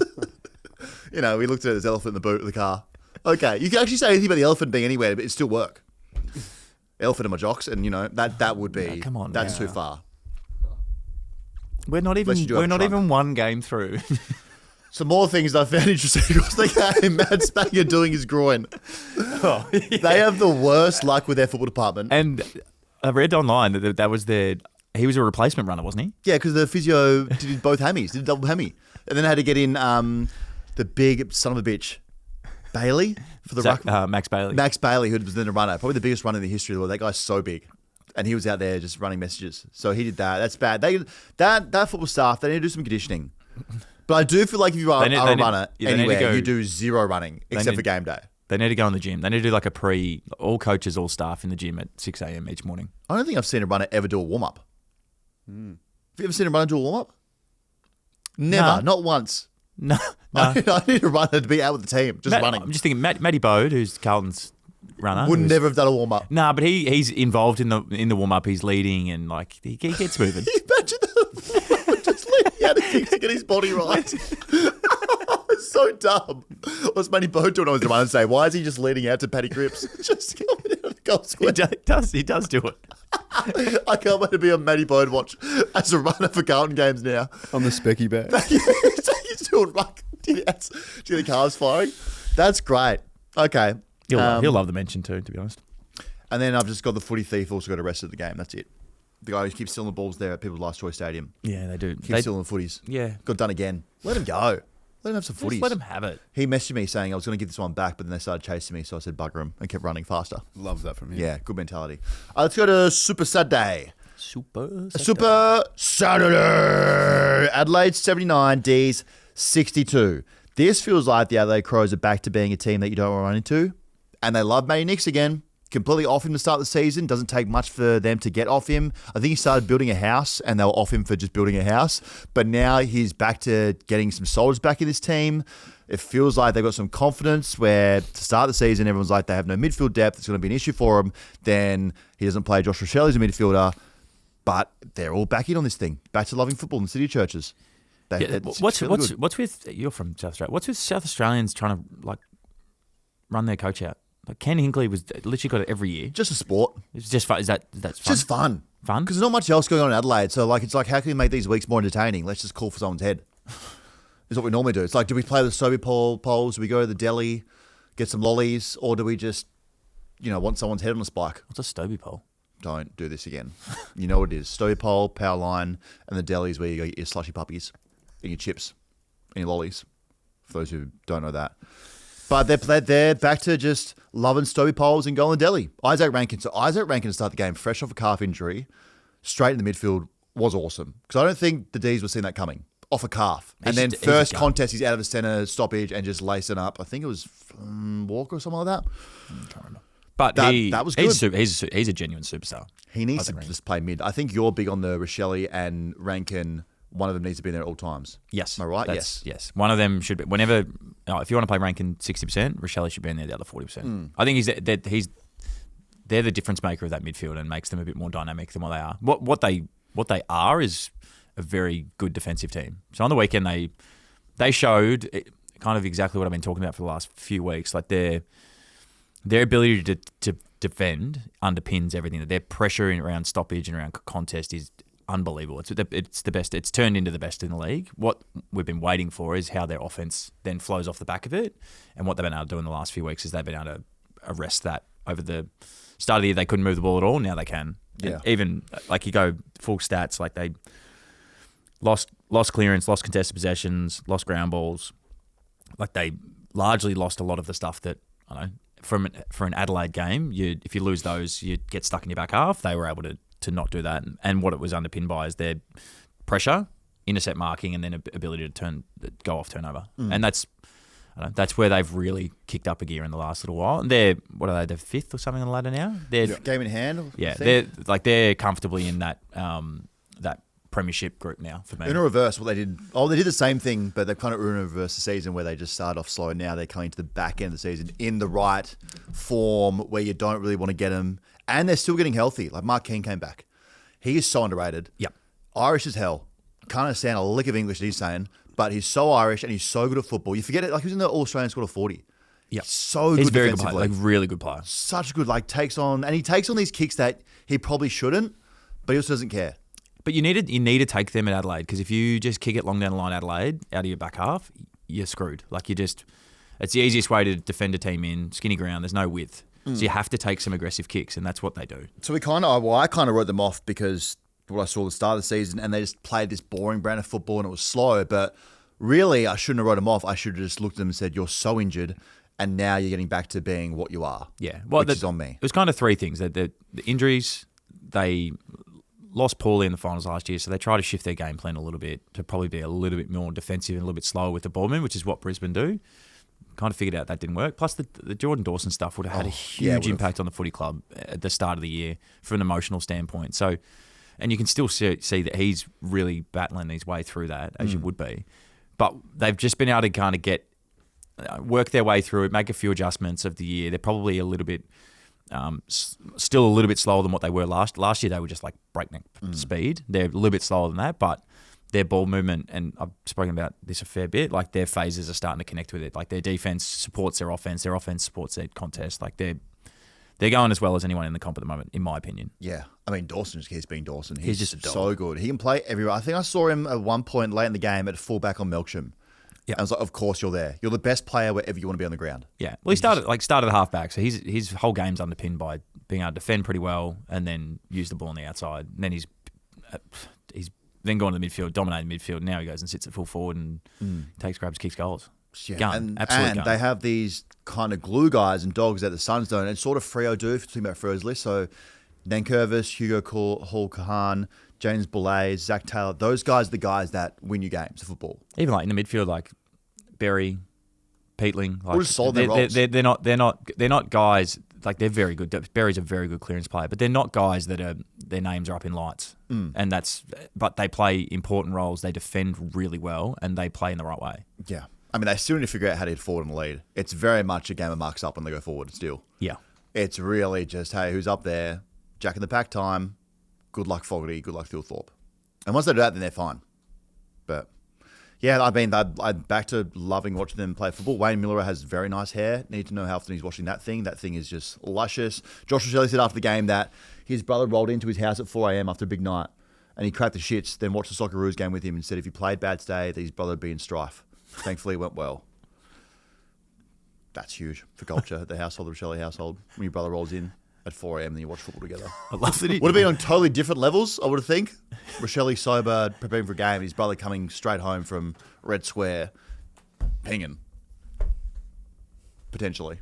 We looked at it as elephant in the boot of the car. Okay, you can actually say anything about the elephant being anywhere, but it still work. Elephant in my jocks, and that would be. No, come on, that's too far. We're not even one game through. Some more things I found interesting was the game Matt Spangler doing his groin. Oh, yeah. They have the worst luck with their football department. And I read online that was he was a replacement runner, wasn't he? Yeah, because the physio did both hammies, did a double hammy, and then had to get in the big son of a bitch. Bailey for the ruck. Max Bailey. Max Bailey, who was then a runner, probably the biggest runner in the history of the world. That guy's so big, and he was out there just running messages. So he did that. That's bad. That football staff, they need to do some conditioning. But I do feel like if you are a runner anywhere, you do zero running except for game day. They need to go in the gym. They need to do like all coaches, all staff in the gym at 6 a.m. each morning. I don't think I've seen a runner ever do a warm up. Have you ever seen a runner do a warm up? Never, not once. No. I need a runner to be out with the team, just running. I'm just thinking, Matty Bode, who's Carlton's runner, would never have done a warm up. Nah, but he's involved in the warm up. He's leading and he gets moving. Imagine that, just leading out of kicks to get his body right. was so dumb. What's Matty Boat doing? I was the one to say, why is he just leading out to Paddy Cripps? Just coming out of the goal square. He does do it. I can't wait to be on Matty Boat watch as a runner for Carlton games now. On the specky bag. He's doing like, do the cars firing? That's great. Okay. He'll love the mention too, to be honest. And then I've just got the footy thief also got arrested at the game. That's it. The guy who keeps stealing the balls there at People's Last Choice Stadium. Yeah, they do. Keeps stealing the footies. Yeah. Got done again. Let him go. Let him have some footies. Just let him have it. He messaged me saying I was going to give this one back, but then they started chasing me, so I said bugger him and kept running faster. Love that from you. Yeah, good mentality. Let's go to Super Saturday. Super Saturday. Adelaide 79, D's 62. This feels like the Adelaide Crows are back to being a team that you don't want to run into. And they love Matty Nicks again. Completely off him to start the season. Doesn't take much for them to get off him. I think he started building a house and they were off him for just building a house. But now he's back to getting some soldiers back in this team. It feels like they've got some confidence where to start the season, everyone's like they have no midfield depth. It's going to be an issue for him. Then he doesn't play Josh Rochelle as a midfielder. But they're all back in on this thing. Back to loving football in the City Churches. What's with, you're from South Australia. What's with South Australians trying to like run their coach out? Like Ken Hinkley was literally got it every year. Just a sport. It's just fun. That's fun? Just fun. Fun? Because there's not much else going on in Adelaide. So it's like, how can we make these weeks more entertaining? Let's just call for someone's head. Is what we normally do. It's like, do we play the Sobe polls? Do we go to the deli, get some lollies? Or do we just, want someone's head on a spike? What's a Stobie pole? Don't do this again. You know what it is. Stobie pole, power line, and the deli is where you get your slushy puppies and your chips and your lollies. For those who don't know that. But they're back to just loving Stobie poles and going to deli. Isaac Rankin to start the game, fresh off a calf injury, straight in the midfield, was awesome. Because I don't think the D's were seeing that coming. Off a calf. And then first contest, he's out of the centre stoppage and just lacing up. I think it was Walker or something like that. I can't remember. But that was good. He's a genuine superstar. He needs to just play mid. I think you're big on the Rochelle and Rankin. One of them needs to be there at all times. Yes. Am I right? Yes. One of them should be. Whenever, if you want to play Rankin 60%, Rochelle should be in there the other 40%. I think they're the difference maker of that midfield and makes them a bit more dynamic than what they are. What they are is a very good defensive team. So on the weekend they showed kind of exactly what I've been talking about for the last few weeks. Like their ability to defend underpins everything. Their pressure around stoppage and around contest is unbelievable. It's the best. It's turned into the best in the league. What we've been waiting for is how their offense then flows off the back of it. And what they've been able to do in the last few weeks is they've been able to arrest that. Over the start of the year, they couldn't move the ball at all. Now they can. Yeah. And even like you go full stats, like they lost clearance, lost contested possessions, lost ground balls. Like they largely lost a lot of the stuff that I don't know. For an Adelaide game, if you lose those, you get stuck in your back half. They were able to not do that. And what it was underpinned by is their pressure, intercept marking, and then ability to go off turnover. And that's where they've really kicked up a gear in the last little while. And they're the fifth or something on the ladder now. They're game in hand. They're comfortably in that premiership group now for me. In a reverse, what they did. Oh, they did the same thing, but they've kind of reversed the season where they just started off slow. Now they're coming to the back end of the season in the right form where you don't really want to get them. And they're still getting healthy. Like Mark Keane came back. He is so underrated. Yep. Irish as hell. Can't understand a lick of English that he's saying, but he's so Irish and he's so good at football. You forget it. Like he was in the All-Australian squad of 40. Yeah. So good. He's very good player. Like really good player. Such good. Like takes on these kicks that he probably shouldn't, but he also doesn't care. But you need to take them at Adelaide because if you just kick it long down the line Adelaide out of your back half, you're screwed. Like it's the easiest way to defend a team in skinny ground. There's no width. So you have to take some aggressive kicks, and that's what they do. So I kind of wrote them off because what I saw at the start of the season, and they just played this boring brand of football, and it was slow. But really, I shouldn't have wrote them off. I should have just looked at them and said, "You're so injured, and now you're getting back to being what you are." Yeah, well, which is on me. It was kind of three things: the injuries, they lost poorly in the finals last year, so they try to shift their game plan a little bit to probably be a little bit more defensive and a little bit slower with the ball movement, which is what Brisbane do. Kind of figured out that didn't work. Plus, the Jordan Dawson stuff would have had a huge impact on the footy club at the start of the year from an emotional standpoint. So, and you can still see that he's really battling his way through that, as you would be. But they've just been able to kind of work their way through it, make a few adjustments of the year. They're probably a little bit, still a little bit slower than what they were last year. They were just like breakneck speed. They're a little bit slower than that, but their ball movement, and I've spoken about this a fair bit, like their phases are starting to connect with it. Like their defense supports their offense supports their contest. Like they're going as well as anyone in the comp at the moment, in my opinion. Yeah. I mean, Dawson just keeps being Dawson. He's just a dog. So good. He can play everywhere. I think I saw him at one point late in the game at fullback on Melksham. Yeah. I was like, of course you're there. You're the best player wherever you want to be on the ground. Yeah. Well, he started at halfback, so his whole game's underpinned by being able to defend pretty well and then use the ball on the outside. And then he's then gone to the midfield, dominating midfield. Now he goes and sits at full forward and takes grabs, kicks goals. Yeah. And they have these kind of glue guys and dogs that the Suns don't. And sort of Freo do, if you're talking about Freo's list. So Nankervis, Hugo Hall Kahan, James Boulay, Zach Taylor, those guys are the guys that win you games of football. Even like in the midfield, like Berry, Peatling. Like, just solid their roles. They're not guys, like they're very good. Berry's a very good clearance player, but they're not guys that their names are up in lights. But they play important roles. They defend really well and they play in the right way. Yeah. I mean, they still need to figure out how to get forward in the lead. It's very much a game of marks up when they go forward still. Yeah. It's really just, hey, who's up there? Jack in the pack time. Good luck, Fogarty. Good luck, Thilthorpe. And once they do that, then they're fine. But, yeah, I mean, I'm back to loving watching them play football. Wayne Miller has very nice hair. Need to know how often he's washing that thing. That thing is just luscious. Josh Rochelle said after the game that his brother rolled into his house at 4 a.m. after a big night. And he cracked the shits, then watched the Socceroos game with him and said if he played bad today, that his brother would be in strife. Thankfully, it went well. That's huge for culture, the household, the Rochelle household. When your brother rolls in at 4 a.m. and you watch football together. I love that. Would have been on totally different levels, I would think. Rochelle sober, preparing for a game, his brother coming straight home from Red Square, pinging. Potentially.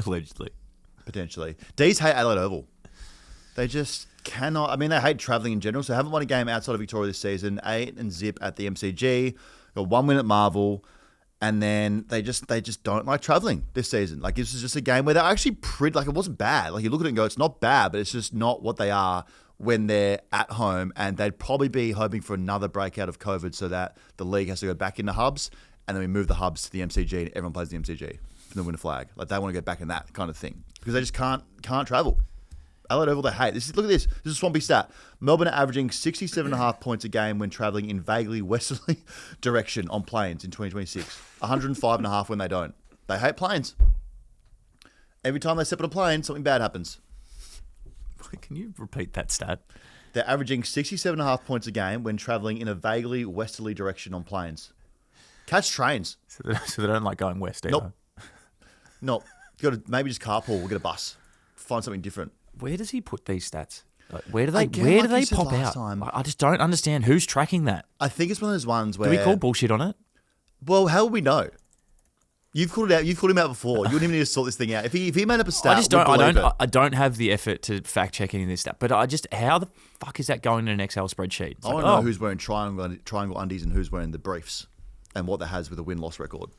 Allegedly. Potentially. D's hate Adelaide Oval. They just cannot. I mean, they hate travelling in general, so haven't won a game outside of Victoria this season. 8-0 at the MCG. Got 1 win at Marvel. And then they just don't like travelling this season. Like, this is just a game where they're actually pretty, like, it wasn't bad. Like, you look at it and go, it's not bad, but it's just not what they are when they're at home. And they'd probably be hoping for another breakout of COVID so that the league has to go back into hubs. And then we move the hubs to the MCG and everyone plays the MCG and then win a flag. Like, they want to go back in that kind of thing because they just can't travel. Adelaide Oval, they hate. Look at this. This is a swampy stat. Melbourne are averaging 67.5 points a game when travelling in vaguely westerly direction on planes in 2026. 105.5 when they don't. They hate planes. Every time they step on a plane, something bad happens. Can you repeat that stat? They're averaging 67.5 points a game when travelling in a vaguely westerly direction on planes. Catch trains. So they don't like going west either? Nope. You got to maybe just carpool. We'll get a bus. Find something different. Where does he put these stats? Like, where do they pop out? I just don't understand who's tracking that. I think it's one of those ones where... Do we call bullshit on it? Well, how will we know? You've called it out. You've called him out before. You wouldn't even need to sort this thing out. If he made up a stat, I don't have the effort to fact check any of this stuff. But how the fuck is that going in an Excel spreadsheet? I want to know who's wearing triangle undies and who's wearing the briefs, and what that has with a win-loss record.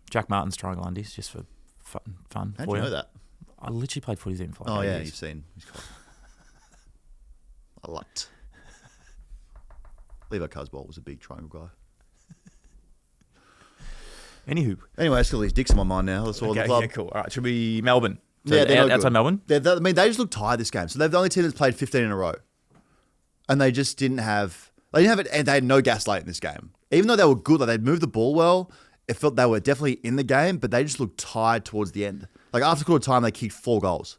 Jack Martin's triangle undies, just for fun. How'd you know that? I literally played footy then for like 8 years. You've seen. He's cool. I liked. Levi Cusbolt was a big triangle guy. Anyway, I still these dicks in my mind now. That's all the club. Yeah, cool. All right, should we Melbourne? So they're outside Melbourne. They just look tired this game. So they're the only team that's played 15 in a row, and they just didn't have. They didn't have it, and they had no gas late in this game. Even though they were good, like they'd moved the ball well. It felt they were definitely in the game, but they just looked tired towards the end. Like after quarter time, they kicked 4 goals.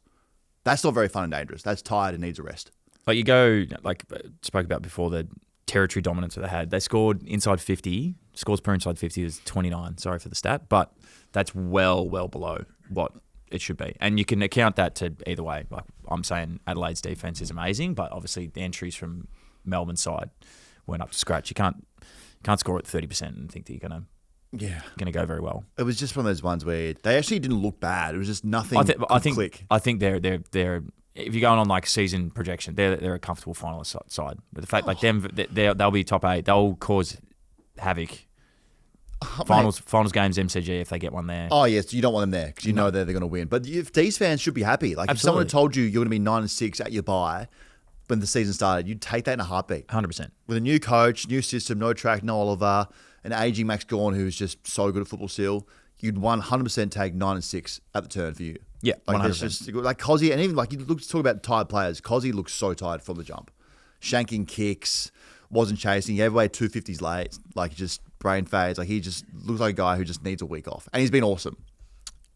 That's not very fun and dangerous. That's tired and needs a rest. Like you go, like spoke about before, the territory dominance that they had. They scored inside 50. Scores per inside 50 is 29. Sorry for the stat, but that's well below what it should be. And you can account that to either way. Like I'm saying Adelaide's defense is amazing, but obviously the entries from Melbourne's side weren't up to scratch. You can't score at 30% and think that you're going to go very well. It was just one of those ones where they actually didn't look bad. It was just nothing. I think click. I think they're if you're going on like season projection, they're a comfortable finalist side. But the fact like them, they'll be top 8. They'll cause havoc. Finals games MCG if they get one there. Oh yes, you don't want them there because you know they're going to win. But if these fans should be happy. Like if someone had told you you're going to be 9-6 at your bye when the season started, you'd take that in a heartbeat. 100%. With a new coach, new system, no track, no Oliver, an aging Max Gawn who's just so good at football still, you'd 100% take 9-6 at the turn for you. Yeah, like 100%. Just like Cozzy, and even like you talk about tired players. Cozzy looks so tired from the jump, shanking kicks, wasn't chasing. He gave away 250s late. Like, just brain phase. Like, he just looks like a guy who just needs a week off. And he's been awesome.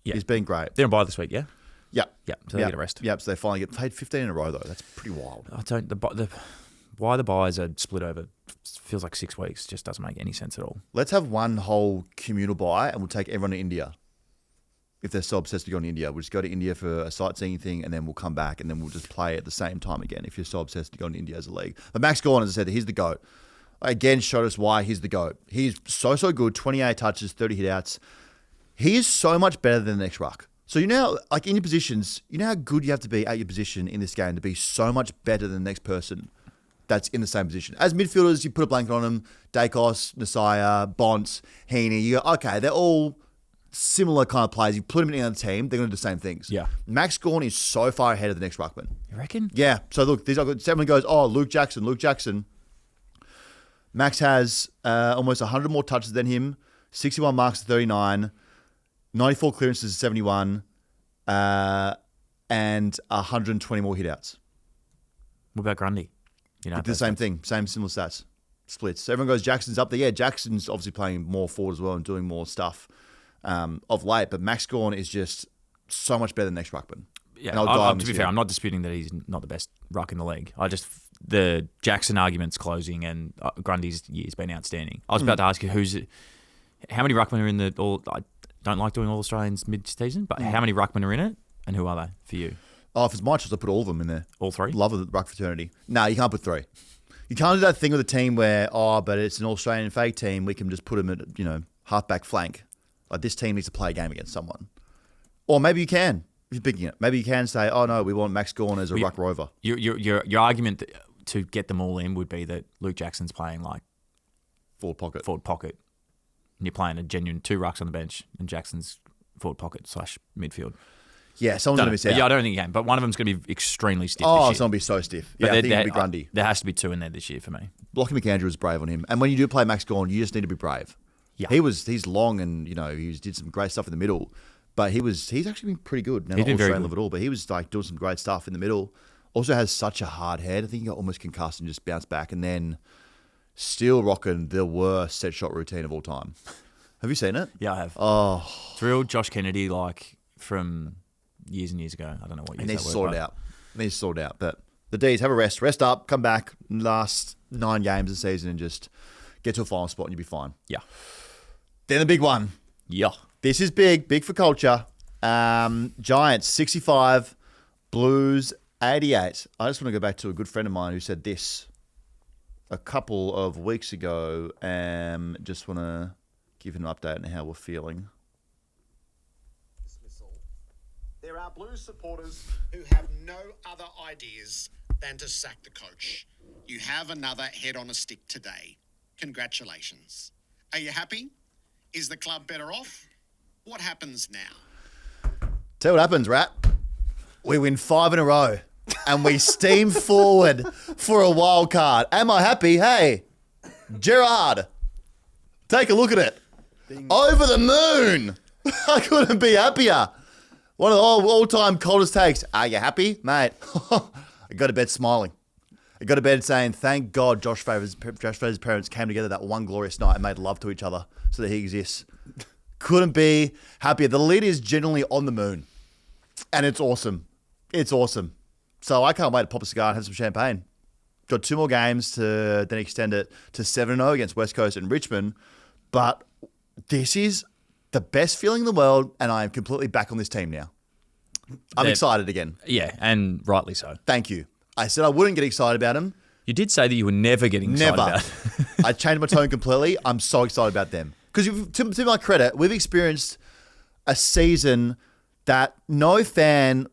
Yeah. He's been great. They're on bye this week, yeah? Yep. Yeah, so they get a rest. Yep, so they finally get played 15 in a row, though. That's pretty wild. Why the buys are split over feels like 6 weeks just doesn't make any sense at all. Let's have one whole communal buy, and we'll take everyone to India. If they're so obsessed with going to India, we'll just go to India for a sightseeing thing, and then we'll come back, and then we'll just play at the same time again. If you're so obsessed with going to India as a league, but Max Gawn, as I said, he's the GOAT. Again, showed us why he's the GOAT. He's so good. 28 touches, 30 hit-outs. He is so much better than the next ruck. So you know, like in your positions, you know how good you have to be at your position in this game to be so much better than the next person that's in the same position. As midfielders, you put a blanket on them. Dacos, Nasiah, Bonts, Heaney. You go, okay, they're all similar kind of players. You put them in another team, they're going to do the same things. Yeah. Max Gawn is so far ahead of the next ruckman. You reckon? Yeah. So look, everyone goes, oh, Luke Jackson. Max has almost 100 more touches than him, 61 marks to 39, 94 clearances to 71, and 120 more hit-outs. What about Grundy? You know, The same thing, same similar stats, splits. So everyone goes, Jackson's up there. Yeah, Jackson's obviously playing more forward as well and doing more stuff of late, but Max Gawn is just so much better than next ruckman. Yeah, to be fair, I'm not disputing that he's not the best ruck in the league. The Jackson argument's closing, and Grundy's year's been outstanding. I was about to ask you how many ruckmen are in the all. I don't like doing All Australians mid-season, but how many ruckmen are in it, and who are they for you? Oh, if it's my choice, I'll put all of them in there. All three? Love the ruck fraternity. No, you can't put three. You can't do that thing with a team where, but it's an Australian fake team. We can just put them at, halfback flank. Like, this team needs to play a game against someone. Or maybe you can, if you're picking it. Maybe you can say, oh, no, we want Max Gawn as a ruck rover. Your argument to get them all in would be that Luke Jackson's playing like Forward pocket. And you're playing a genuine 2 rucks on the bench, and Jackson's forward pocket / midfield. Yeah, someone's going to miss out. Yeah, I don't think he can, but one of them's going to be extremely stiff Oh, this year. it's going to be so stiff. But Yeah, I think it'll be Grundy. There has to be 2 in there this year for me. Lockie McAndrew was brave on him. And when you do play Max Gawn, you just need to be brave. Yeah. He's long and, he did some great stuff in the middle. But he's actually been pretty good. Now, He's been very Australian good. level at all, but he was like doing some great stuff in the middle. Also has such a hard head. I think he got almost concussed and just bounced back. And then still rocking the worst set shot routine of all time. Have you seen it? Yeah, I have. Oh. Drilled Josh Kennedy from years and years ago. I don't know what years He needs that to were, sort it out. Needs to sort it out. But the D's, have a rest. Rest up, come back, last 9 games of the season and just get to a final spot and you'll be fine. Yeah. Then the big one. Yeah. This is big for culture. Giants 65, Blues 88. I just want to go back to a good friend of mine who said this a couple of weeks ago. Just want to give an update on how we're feeling. There are Blues supporters who have no other ideas than to sack the coach. You have another head on a stick today. Congratulations. Are you happy? Is the club better off? What happens now? Tell you what happens, Rat. We win 5 in a row and we steam forward for a wild card. Am I happy? Hey, Gerard, take a look at it. Over the moon. I couldn't be happier. One of the all-time coldest takes. Are you happy, mate? I go to bed smiling. I go to bed saying, thank God Josh Favour's parents came together that one glorious night and made love to each other so that he exists. Couldn't be happier. The lead is genuinely on the moon. And it's awesome. It's awesome. So I can't wait to pop a cigar and have some champagne. Got 2 more games to then extend it to 7-0 against West Coast and Richmond. But this is the best feeling in the world, and I am completely back on this team now. I'm excited again. Yeah, and rightly so. Thank you. I said I wouldn't get excited about him. You did say that you were never getting excited about it. I changed my tone completely. I'm so excited about them. Because to my credit, we've experienced a season that no fan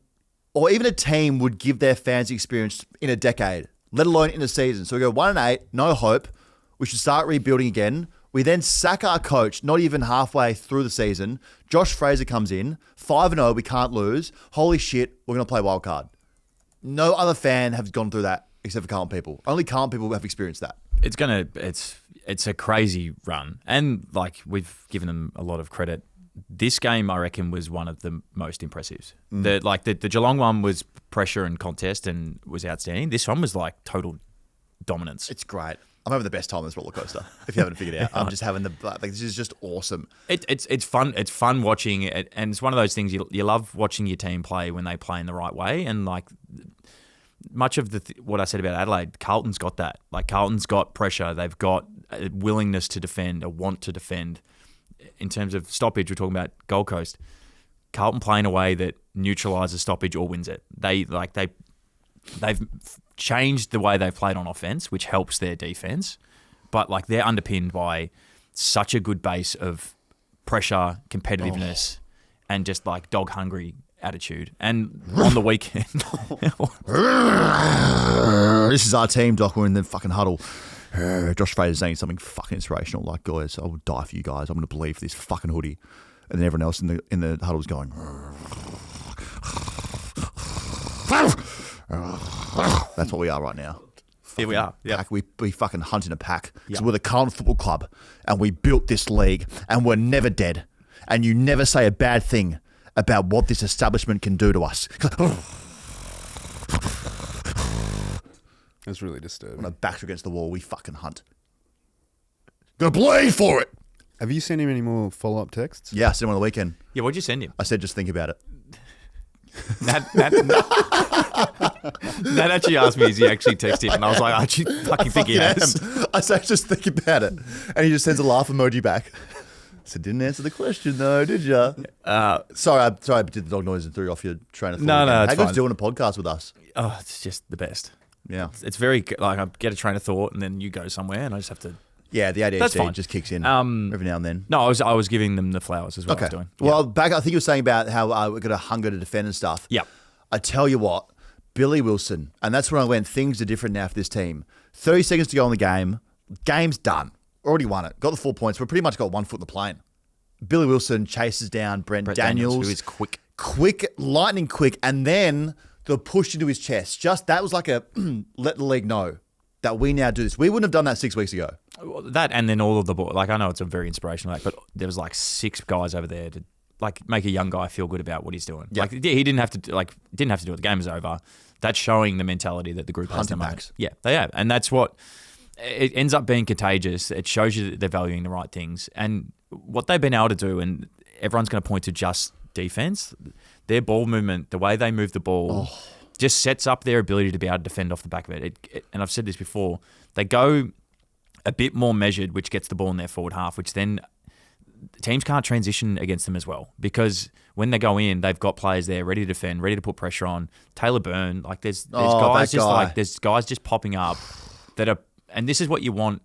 or even a team would give their fans the experience in a decade, let alone in a season. So we go 1-8, no hope. We should start rebuilding again. We then sack our coach, not even halfway through the season. Josh Fraser comes in, 5-0, we can't lose. Holy shit, we're going to play wild card. No other fan has gone through that except for Carlton people. Only Carlton people have experienced that. It's a crazy run. And like we've given them a lot of credit. This game, I reckon, was one of the most impressive. The Geelong one was pressure and contest and was outstanding. This one was like total dominance. It's great. I'm having the best time on this roller coaster. If you haven't figured it out, I'm just having this is just awesome. It's fun. It's fun watching it, and it's one of those things you love watching your team play when they play in the right way. And like much of what I said about Adelaide, Carlton's got that. Like Carlton's got pressure. They've got a willingness to defend, a want to defend. In terms of stoppage, we're talking about Gold Coast. Carlton play in a way that neutralises stoppage or wins it. They've changed the way they've played on offense, which helps their defense. But like they're underpinned by such a good base of pressure, competitiveness, and just like dog hungry attitude. And on the weekend, this is our team, Doc. We're in the fucking huddle. Josh Fraser's saying something fucking inspirational, like, guys, I will die for you guys. I'm going to believe for this fucking hoodie. And then everyone else in the huddle's going. That's what we are right now. Here we are. Yeah, we fucking hunt in a pack. Because we're the Carlton Football Club, and we built this league, and we're never dead. And you never say a bad thing about what this establishment can do to us. That's really disturbing. When our backs are against the wall, we fucking hunt. Gonna bleed for it. Have you sent him any more follow-up texts? Yeah, I sent him on the weekend. Yeah, what'd you send him? I said, just think about it. Nat actually asked me, is he actually texted him? And I was like, I actually fucking think he has. I said, just think about it. And he just sends a laugh emoji back. I said, didn't answer the question though, did you? Sorry, I did the dog noise and threw you off your train of thought. No, How it's good's fine. doing a podcast with us? Oh, it's just the best. Yeah. It's very, like, I get a train of thought and then you go somewhere and I just have to... Yeah, the That's ADHD fine. just kicks in every now and then. No, I was giving them the flowers is what I was doing. Well, back, I think you were saying about how we've got a hunger to defend and stuff. Yeah. I tell you what, Billy Wilson, and that's when I went, things are different now for this team. 30 seconds to go in the game. Game's done. Already won it. Got the 4 points. We've pretty much got 1 foot in the plane. Billy Wilson chases down Brent Daniels. Who is quick. Quick, lightning quick. And then the push into his chest. Just that was like a let the league know that we now do this. We wouldn't have done that 6 weeks ago. That and then all of the boys. Like, I know it's a very inspirational act, but there was like 6 guys over there to like make a young guy feel good about what he's doing. Yep. Like he didn't have to do it. The game is over. That's showing the mentality that the group has. Hunting to backs. Yeah, they have, and that's what it ends up being contagious. It shows you that they're valuing the right things and what they've been able to do. And everyone's going to point to just defense. Their ball movement, the way they move the ball, just sets up their ability to be able to defend off the back of it. And I've said this before. They go a bit more measured, which gets the ball in their forward half, which then teams can't transition against them as well because when they go in, they've got players there ready to defend, ready to put pressure on. Taylor Byrne, like there's guys just like there's guys just popping up that are, and this is what you want.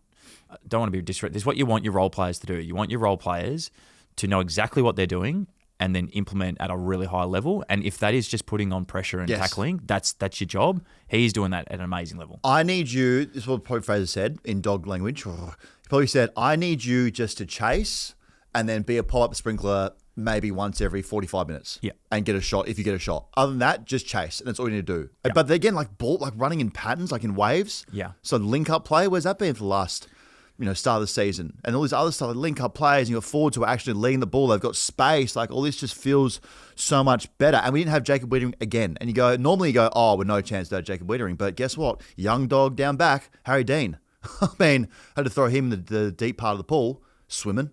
Don't want to be disrespectful. This is what you want your role players to do. You want your role players to know exactly what they're doing and then implement at a really high level. And if that is just putting on pressure and tackling, that's your job. He's doing that at an amazing level. I need you, this is what probably Fraser said in dog language. He probably said, I need you just to chase and then be a pop-up sprinkler maybe once every 45 minutes. Yeah. And get a shot if you get a shot. Other than that, just chase. And that's all you need to do. Yeah. But again, like running in patterns, like in waves. Yeah. So link-up play, where's that been for the last start of the season? And all these other stuff, like link-up plays, and you're forwards who are actually leading the ball. They've got space. Like all this just feels so much better. And we didn't have Jacob Wiedering again. And normally you go, oh, with no chance to have Jacob Wiedering. But guess what? Young dog down back, Harry Dean. I mean, I had to throw him in the deep part of the pool, swimming.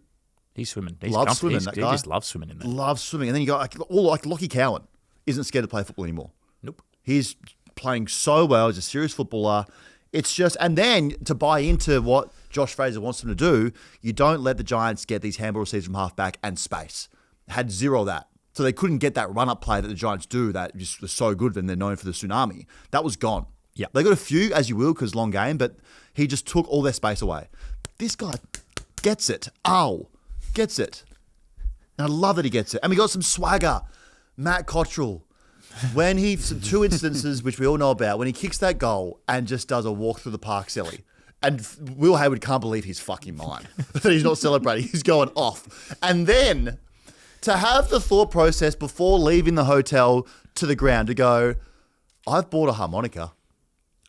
He's swimming. He's Loves swimming, that He guy. just loves swimming in there. Loves swimming. And then you got like Lockie Cowan isn't scared to play football anymore. Nope. He's playing so well. He's a serious footballer. It's just, and then to buy into what Josh Fraser wants them to do, you don't let the Giants get these handball receivers from half-back and space. Had zero of that. So they couldn't get that run-up play that the Giants do that just was so good and they're known for the tsunami. That was gone. Yeah. They got a few, as you will, because long game, but he just took all their space away. This guy gets it. Gets it. And I love that he gets it. And we got some swagger. Matt Cottrell. When some 2 instances, which we all know about, when he kicks that goal and just does a walk through the park silly. And Will Hayward can't believe his fucking mind that he's not celebrating. He's going off. And then to have the thought process before leaving the hotel to the ground to go, I've bought a harmonica.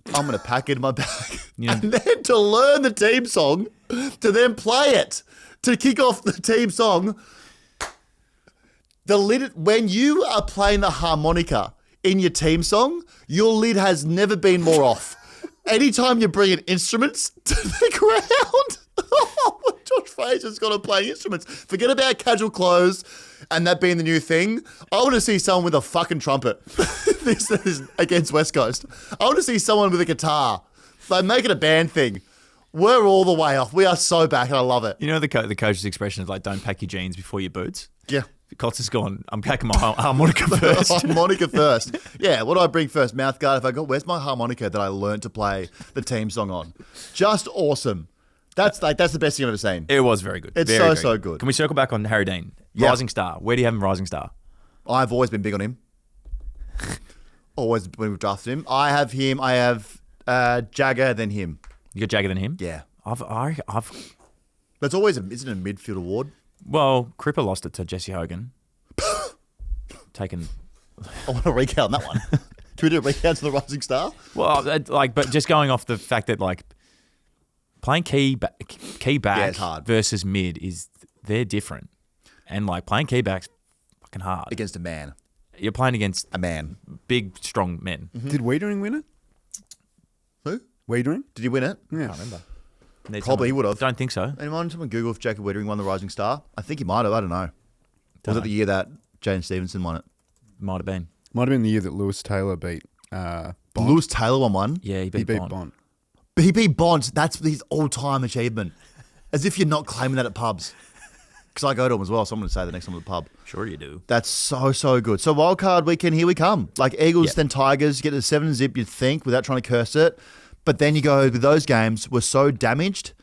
I'm going to pack it in my bag. Yeah. And then to learn the team song, to then play it, to kick off the team song. The lid, when you are playing the harmonica in your team song, your lid has never been more off. anytime you're bringing instruments to the ground, Josh Fraser's got to play instruments. Forget about casual clothes and that being the new thing. I want to see someone with a fucking trumpet. This is against West Coast. I want to see someone with a guitar. Like, make it a band thing. We're all the way off. We are so back, and I love it. You know the coach's expression is like, don't pack your jeans before your boots? Yeah. Cots has gone, I'm packing my harmonica first. Harmonica first. Yeah, what do I bring first? Mouthguard. Where's my harmonica that I learned to play the team song on? Just awesome. That's the best thing I've ever seen. It was very good. It's very, so good. Can we circle back on Harry Dean? Yeah. Rising star. Where do you have him rising star? I've always been big on him. Always when we've drafted him. I have Jagger, then him. You got Jagger than him? Yeah. I've That's always isn't it a midfield award? Well, Cripper lost it to Jesse Hogan. Taken. I want to recount that one. Can we do a recount to the Rising Star? Well, but just going off the fact that playing key back it's hard. versus mid they're different, and playing key back's fucking hard Against a man. You're playing against A man. big, strong men. Mm-hmm. Did Wiedering win it? Who? Wiedering? Did he win it? Yeah. I can't remember. Probably he would have. Don't think so. Someone Google if Jacob Wettering won the Rising Star? I think he might have. I don't know. Was it the year that Jane Stevenson won it? Might have been. Might have been the year that Lewis Taylor beat Bond. Lewis Taylor won one? Yeah, He beat Bond. But he beat Bond. That's his all-time achievement. As if you're not claiming that at pubs. Because I go to them as well, so I'm going to say the next time at the pub. Sure you do. That's so good. So wildcard weekend, here we come. Eagles, then Tigers, get to 7-zip, you'd think, without trying to curse it. But then you go, with those games, we're so damaged,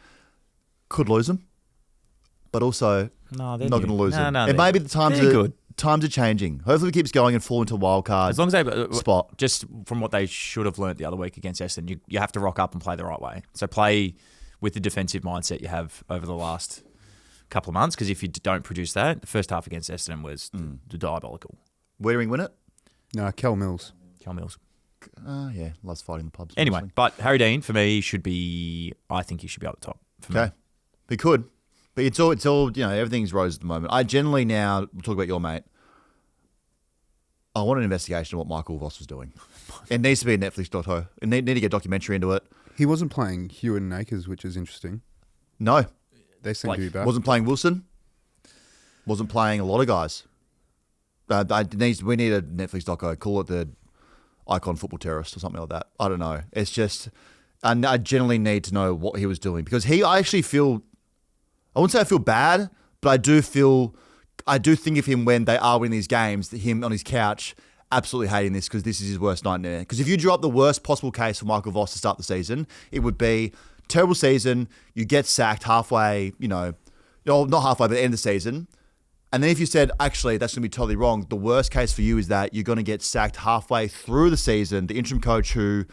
could lose them. But also, not going to lose them. It may be the times are changing. Hopefully it keeps going and fall into wildcard as long as they spot. Just from what they should have learnt the other week against Essendon, you have to rock up and play the right way. So play with the defensive mindset you have over the last couple of months, because if you don't produce that, the first half against Essendon was diabolical. Wettering win it? No, Cal Mills. Cal Mills. Yeah, loves fighting the pubs. Anyway, obviously. but Harry Dean, for me, I think he should be at the top. For me. Okay. He could. But it's all, everything's rose at the moment. I generally now, we'll talk about your mate, I want an investigation of what Michael Voss was doing. It needs to be a Netflix doco. It need to get a documentary into it. He wasn't playing Hewitt and Akers, which is interesting. No. They seem to be back. Wasn't playing Wilson. Wasn't playing a lot of guys. We need a Netflix doco. Call it the Icon Football Terrorist or something like that. I don't know. It's just, I generally need to know what he was doing, because I actually feel, I wouldn't say I feel bad, but I do think of him when they are winning these games, him on his couch, absolutely hating this, because this is his worst nightmare. Because if you drew up the worst possible case for Michael Voss to start the season, it would be terrible season, you get sacked halfway, not halfway, but at the end of the season. And then if you said, actually, that's going to be totally wrong, the worst case for you is that you're going to get sacked halfway through the season. The interim coach who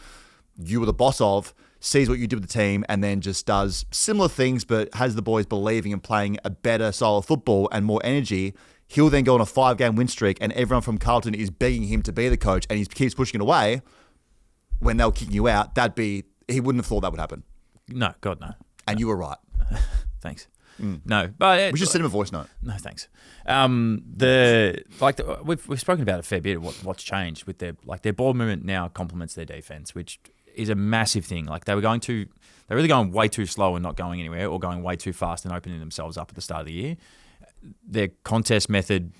you were the boss of sees what you did with the team and then just does similar things, but has the boys believing and playing a better style of football and more energy. He'll then go on a 5-game win streak, and everyone from Carlton is begging him to be the coach, and he keeps pushing it away. When they were kicking you out, he wouldn't have thought that would happen. No, God, no. And you were right. Thanks. No, but we should send him a voice note. No, thanks. We've spoken about a fair bit of what's changed with their ball movement now complements their defense, which is a massive thing. They're really going way too slow and not going anywhere, or going way too fast and opening themselves up at the start of the year. Their contest method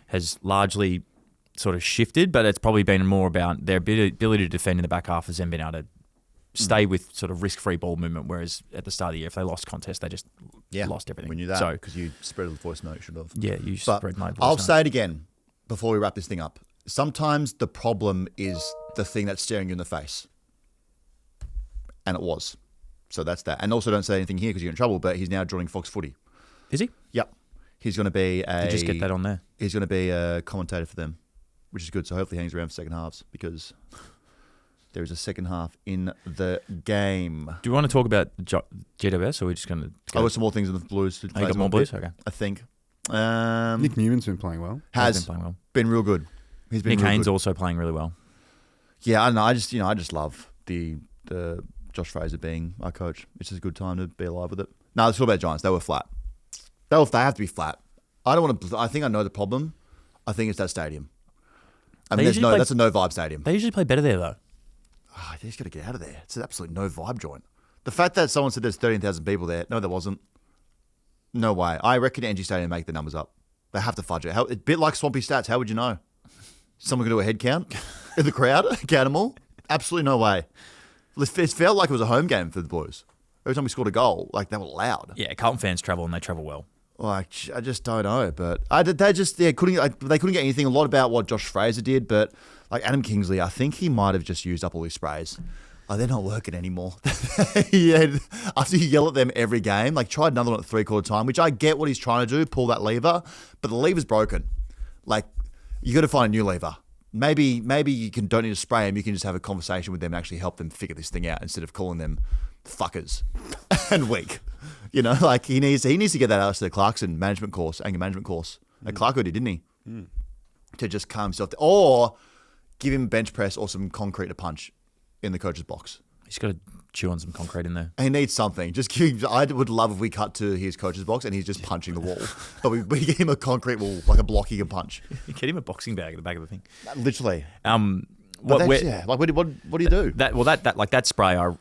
has largely sort of shifted, but it's probably been more about their ability to defend in the back half has then been able to stay with sort of risk-free ball movement, whereas at the start of the year, if they lost contest, they just lost everything. We knew that because you spread the voice note, you should have. Yeah, you spread my voice I'll note. say it again before we wrap this thing up. Sometimes the problem is the thing that's staring you in the face. And it was. So that's that. And also don't say anything here because you're in trouble, but he's now joining Fox Footy. Is he? Yep. He's going to be You just get that on there. He's going to be a commentator for them, which is good. So hopefully he hangs around for second halves, because there is a second half in the game. Do you want to talk about GWS, or are we just going to... I've got some more things in the Blues. Oh, you got more Blues? Okay. I think. Nick Newman's been playing well. Has been playing well. Been real good. He's been Nick real Haynes good. also playing really well. Yeah, I don't know. I just love the Josh Fraser being our coach. It's just a good time to be alive with it. No, let's talk about Giants. They were flat. They have to be flat. I don't want to. I think I know the problem. I think it's that stadium. I mean, that's a no vibe stadium. They usually play better there, though. you just got to get out of there. It's an absolute no vibe joint. The fact that someone said there's 13,000 people there, no, there wasn't. No way. I reckon NG Stadium make the numbers up. They have to fudge it. A bit like Swampy Stats. How would you know? Someone could do a head count in the crowd, count them all. Absolutely no way. It felt like it was a home game for the Blues. Every time we scored a goal, like they were loud. Yeah, Carlton fans travel and they travel well. Like I just don't know, but they couldn't get anything. A lot about what Josh Fraser did, but like Adam Kingsley, I think he might have just used up all his sprays. Oh, they're not working anymore. Yeah, after you yell at them every game, like tried another one at 3/4 time, which I get what he's trying to do, pull that lever, but the lever's broken. Like you got to find a new lever. Maybe you don't need to spray them. You can just have a conversation with them and actually help them figure this thing out instead of calling them fuckers and weak. You know, like he needs to get that out of the Clarkson anger management course at Clarkwood, didn't he? To just calm himself down. Or give him bench press or some concrete to punch in the coach's box. He's got to chew on some concrete in there. He needs something. Just give him, I would love if we cut to his coach's box and he's just punching the wall. But we give him a concrete wall, like a block he can punch. Get him a boxing bag at the back of the thing. Literally. What do you do? That spray, I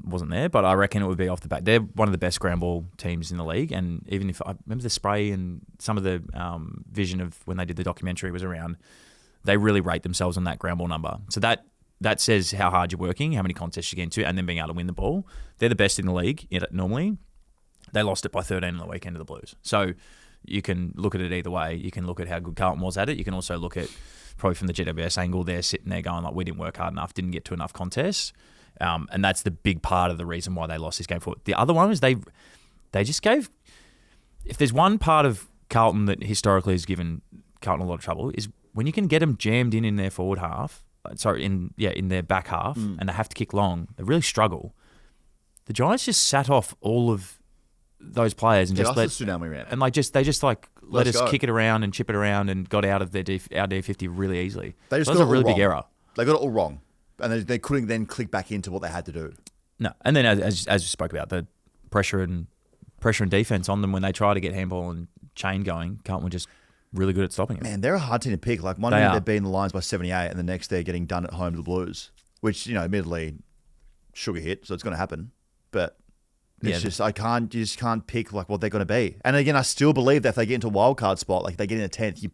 wasn't there, but I reckon it would be off the back. They're one of the best ground ball teams in the league, and even if I remember the spray and some of the vision of when they did the documentary was around, they really rate themselves on that ground ball number. So that says how hard you're working, how many contests you get into, and then being able to win the ball. They're the best in the league normally. They lost it by 13 on the weekend to the Blues. So you can look at it either way. You can look at how good Carlton was at it. You can also look at probably from the GWS angle, they're sitting there going like, we didn't work hard enough, didn't get to enough contests. And that's the big part of the reason why they lost this game forward. The other one is they just gave, if there's one part of Carlton that historically has given Carlton a lot of trouble, is when you can get them jammed in their forward half, in their back half, and they have to kick long, they really struggle. The Giants just sat off all of those players and just let tsunami round. And let us kick it around and chip it around and got out of our D50 really easily. They just got a really big error. They got it all wrong, and they couldn't then click back into what they had to do. No, and then as you spoke about, the pressure and defense on them when they try to get handball and chain going, Carlton were just really good at stopping it. Man, they're a hard team to pick. Like one minute they're beating the Lions by 78, and the next they're getting done at home to the Blues, which admittedly, sugar hit, so it's going to happen, but. It's just you just can't pick like what they're going to be. And again, I still believe that if they get into a wild card spot, like they get in a 10th, you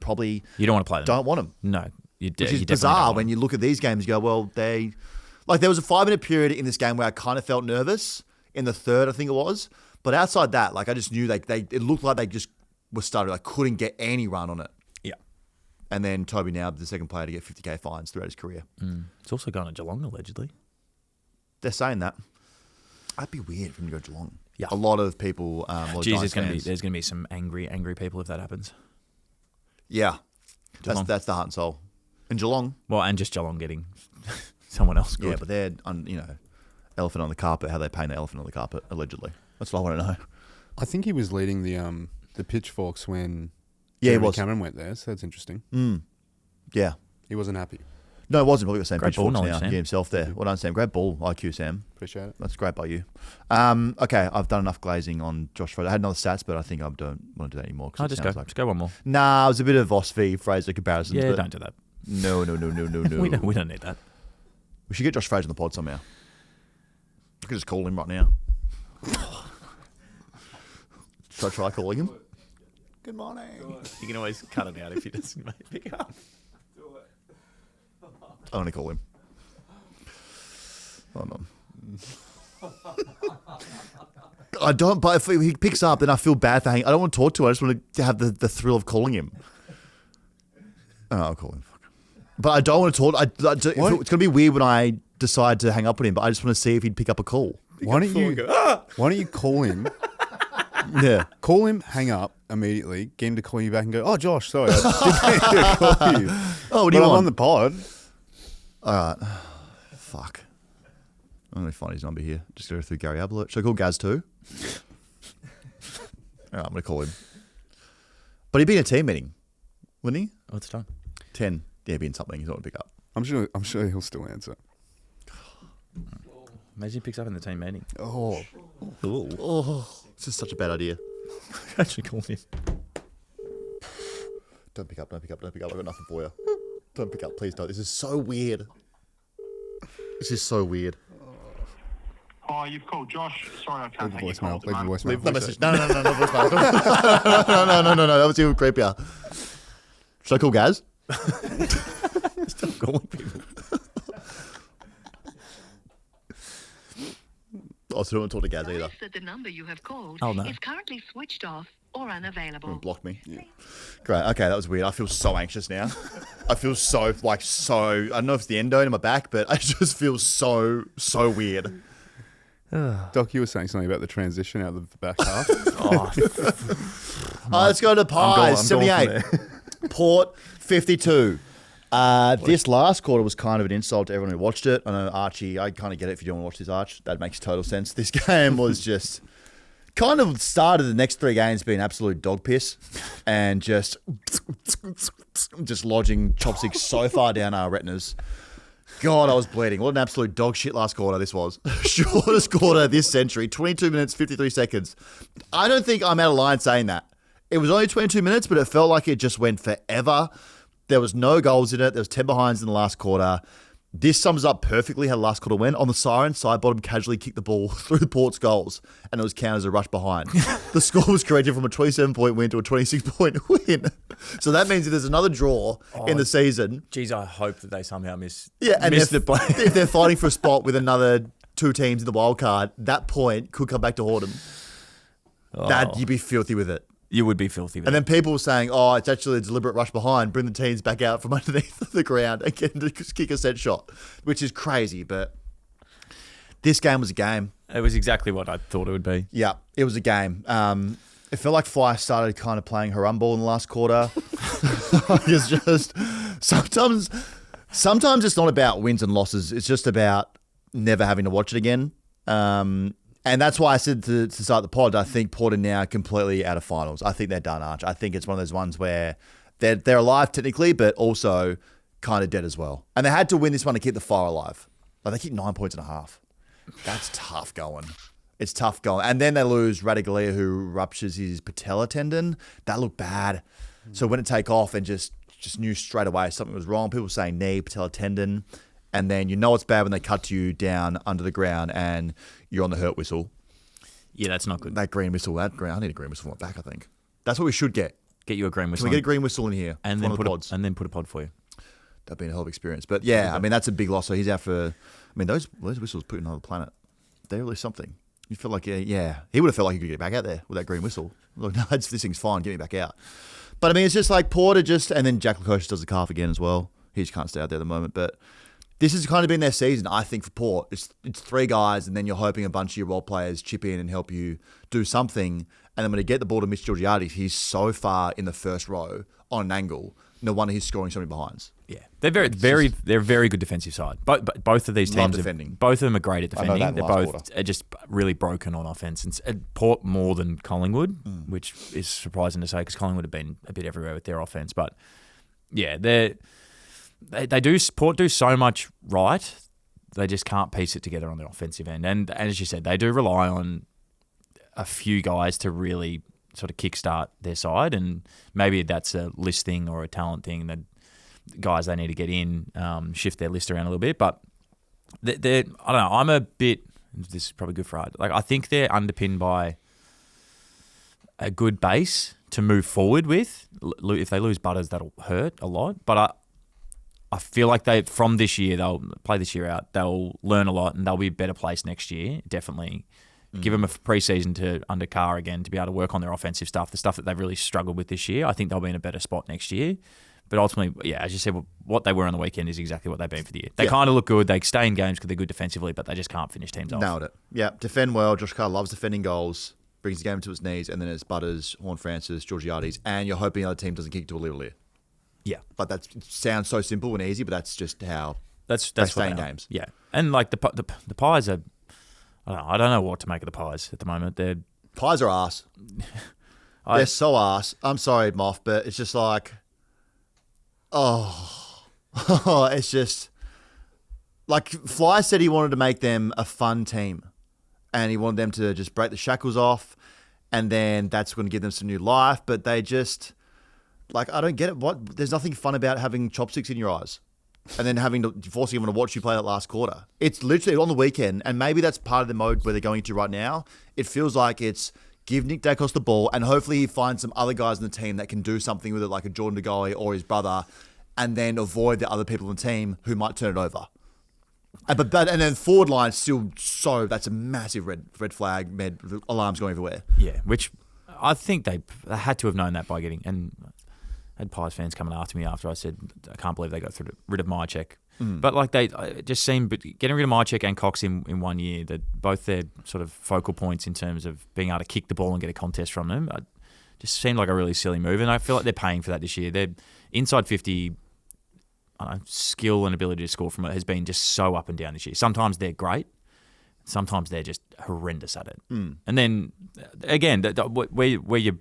don't want to play them. Don't want them. No, which is bizarre when you look at these games. You go, well, there was a 5-minute period in this game where I kind of felt nervous in the third, I think it was. But outside that, like I just knew it looked like they just were started. I couldn't get any run on it. Yeah. And then Toby now, the second player to get 50k fines throughout his career. It's also gone to Geelong allegedly. They're saying that. That'd be weird for him to go Geelong. Yeah, a lot of people. There's going to be some angry people if that happens. Yeah, that's the heart and soul. And Geelong. Well, and just Geelong getting someone else good. Yeah, but they're elephant on the carpet. How they paint the elephant on the carpet allegedly. That's what I want to know. I think he was leading the pitchforks when Jeremy Cameron went there. So that's interesting. Yeah, he wasn't happy. No, it wasn't. Probably got Sam great ball knowledge, Sam. Himself there. Well done, Sam. Great ball IQ, Sam. Appreciate it. That's great by you. Okay, I've done enough glazing on Josh Fraser. I had another stats, but I think I don't want to do that anymore. Just go one more. Nah, it was a bit of Voss v Fraser comparisons. Yeah, don't do that. No. we don't need that. We should get Josh Fraser on the pod somehow. We could just call him right now. Should I try calling him? Good morning. You can always cut it out if he doesn't pick up. I want to call him. Hold on. I don't, but if he picks up, then I feel bad for hanging. I don't want to talk to him. I just want to have the thrill of calling him. Oh, I'll call him. But I don't want to talk. It's going to be weird when I decide to hang up on him, but I just want to see if he'd pick up a call. Why don't you call him? Yeah. Call him, hang up immediately, get him to call you back and go, oh, Josh, sorry, I didn't mean to call you. Oh, what do you want? I'm on the pod. All right. Fuck. I'm going to find his number here. Just go through Gary Ablett. Should I call Gaz too? All right, I'm going to call him. But he'd be in a team meeting, wouldn't he? What's time? 10. Yeah, he'd be in something. He's not going to pick up. I'm sure he'll still answer. Imagine he picks up in the team meeting. Oh. This is such a bad idea. Actually call him. Don't pick up. I've got nothing for you. Don't pick up. Please don't. This is so weird. This is so weird. Hi, you've called Josh. Sorry, I can't Leave a take your call. voicemail. Leave a voicemail. Leave a message. No, voicemail. No. That was even creepier. Should I call Gaz? Stop calling people. I still don't want to talk to Gaz either. Notice that the number you have called Oh, no. is currently switched off or unavailable. Block me. Yeah. Great. Okay, that was weird. I feel so anxious now. I feel so. I don't know if it's the endo in my back, but I just feel so weird. Doc, you were saying something about the transition out of the back half. Let's go to Pies. 78. Port 52. This last quarter was kind of an insult to everyone who watched it. I know, Archie, I kind of get it if you don't want to watch this, Arch. That makes total sense. This game was just kind of started the next 3 games being absolute dog piss and just lodging chopsticks so far down our retinas. God, I was bleeding. What an absolute dog shit last quarter this was. Shortest quarter this century, 22 minutes, 53 seconds. I don't think I'm out of line saying that. It was only 22 minutes, but it felt like it just went forever. There was no goals in it. There was 10 behinds in the last quarter. This sums up perfectly how the last quarter went. On the siren, side bottom casually kicked the ball through the Port's goals, and it was counted as a rush behind. The score was corrected from a 27-point win to a 26-point win. So that means if there's another draw in the season... Geez, I hope that they somehow miss the if they're fighting for a spot with another 2 teams in the wild card, that point could come back to haunt them. You'd be filthy with it. You would be filthy with And it. then people were saying, it's actually a deliberate rush behind, bring the teams back out from underneath the ground and get them to kick a set shot, which is crazy, but this game was a game. It was exactly what I thought it would be. Yeah, it was a game. It felt like Fly started kind of playing Harumball in the last quarter. It's just, sometimes it's not about wins and losses. It's just about never having to watch it again. And that's why I said to start the pod, I think Port are now completely out of finals. I think they're done, Arch. I think it's one of those ones where they're alive technically, but also kind of dead as well. And they had to win this one to keep the fire alive. Like they keep 9.5 points. That's tough going. It's tough going. And then they lose Radigalia, who ruptures his patella tendon. That looked bad. So when it take off and just knew straight away something was wrong. People saying knee, patella tendon. And then you know it's bad when they cut you down under the ground and you're on the hurt whistle. Yeah, that's not good. That green whistle, I need a green whistle on my back, I think. That's what we should get. Get you a green whistle. Can we get a green whistle in here? And then put a pod for you. That'd be a hell of an experience. But yeah, I mean, that's a big loss. So he's out for, those whistles put in another planet. They're really something. You feel like, yeah, he would have felt like he could get back out there with that green whistle. Look, no, this thing's fine, get me back out. But I mean, it's just like Porter and then Jack Lacroix does the calf again as well. He just can't stay out there at the moment. But this has kind of been their season, I think, for Port. It's 3 guys, and then you're hoping a bunch of your role players chip in and help you do something. And then when you get the ball to Mitch Georgiades, he's so far in the first row on an angle. No wonder he's scoring so many behinds. Yeah, they're they're a very good defensive side. But both of these teams, both of them are great at defending. They're both just really broken on offense. And Port more than Collingwood, which is surprising to say because Collingwood have been a bit everywhere with their offense. But yeah, Port do so much right, they just can't piece it together on the offensive end. And as you said, they do rely on a few guys to really sort of kickstart their side, and maybe that's a list thing or a talent thing that guys they need to get in, shift their list around a little bit. But I don't know, I'm a bit, this is probably good for art, like I think they're underpinned by a good base to move forward with. If they lose Butters, that'll hurt a lot. But I feel like from this year, they'll play this year out, they'll learn a lot and they'll be a better place next year, definitely. Give them a pre-season to under Carr again to be able to work on their offensive stuff, the stuff that they've really struggled with this year. I think they'll be in a better spot next year. But ultimately, yeah, as you said, what they were on the weekend is exactly what they've been for the year. They kind of look good. They stay in games because they're good defensively, but they just can't finish teams off. Nailed it. Yeah, defend well. Josh Carr loves defending goals, brings the game to its knees, and then it's Butters, Horn-Francis, Georgiades, and you're hoping the other team doesn't kick to a little ear. Yeah. But that sounds so simple and easy, but that's just how they stay in games. Yeah. And like the Pies are, I don't know what to make of the Pies at the moment. Pies are arse. They're so arse. I'm sorry, Moff, but it's just like, it's just like Fly said he wanted to make them a fun team, and he wanted them to just break the shackles off, and then that's going to give them some new life. But they just, like, I don't get it. There's nothing fun about having chopsticks in your eyes. and then forcing everyone to watch you play that last quarter. It's literally on the weekend, and maybe that's part of the mode where they're going into right now. It feels like it's give Nick Dacos the ball, and hopefully he finds some other guys in the team that can do something with it, like a Jordan De Goey or his brother, and then avoid the other people in the team who might turn it over. And then forward line still that's a massive red flag, alarms going everywhere. Yeah, which I think they had to have known that by getting, and I had Pies fans coming after me after I said I can't believe they got rid of Mychek. But like they just seemed getting rid of Mychek and Cox in 1 year, that both their sort of focal points in terms of being able to kick the ball and get a contest from them, just seemed like a really silly move. And I feel like they're paying for that this year. Their inside 50 skill and ability to score from it has been just so up and down this year. Sometimes they're great, sometimes they're just horrendous at it. And then again, where you,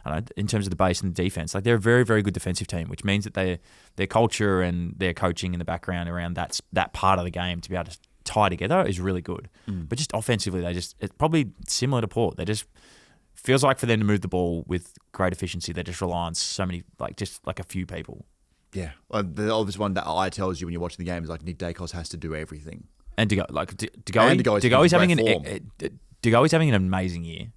I don't know, in terms of the base and the defense, like they're a very, very good defensive team, which means that their culture and their coaching in the background around that part of the game to be able to tie together is really good. But just offensively, it's probably similar to Port. They just feels like for them to move the ball with great efficiency, they just rely on so many, just a few people. Yeah, the obvious one that eye tells you when you're watching the game is like Nick Dacos has to do everything. And De Goey's having an amazing year,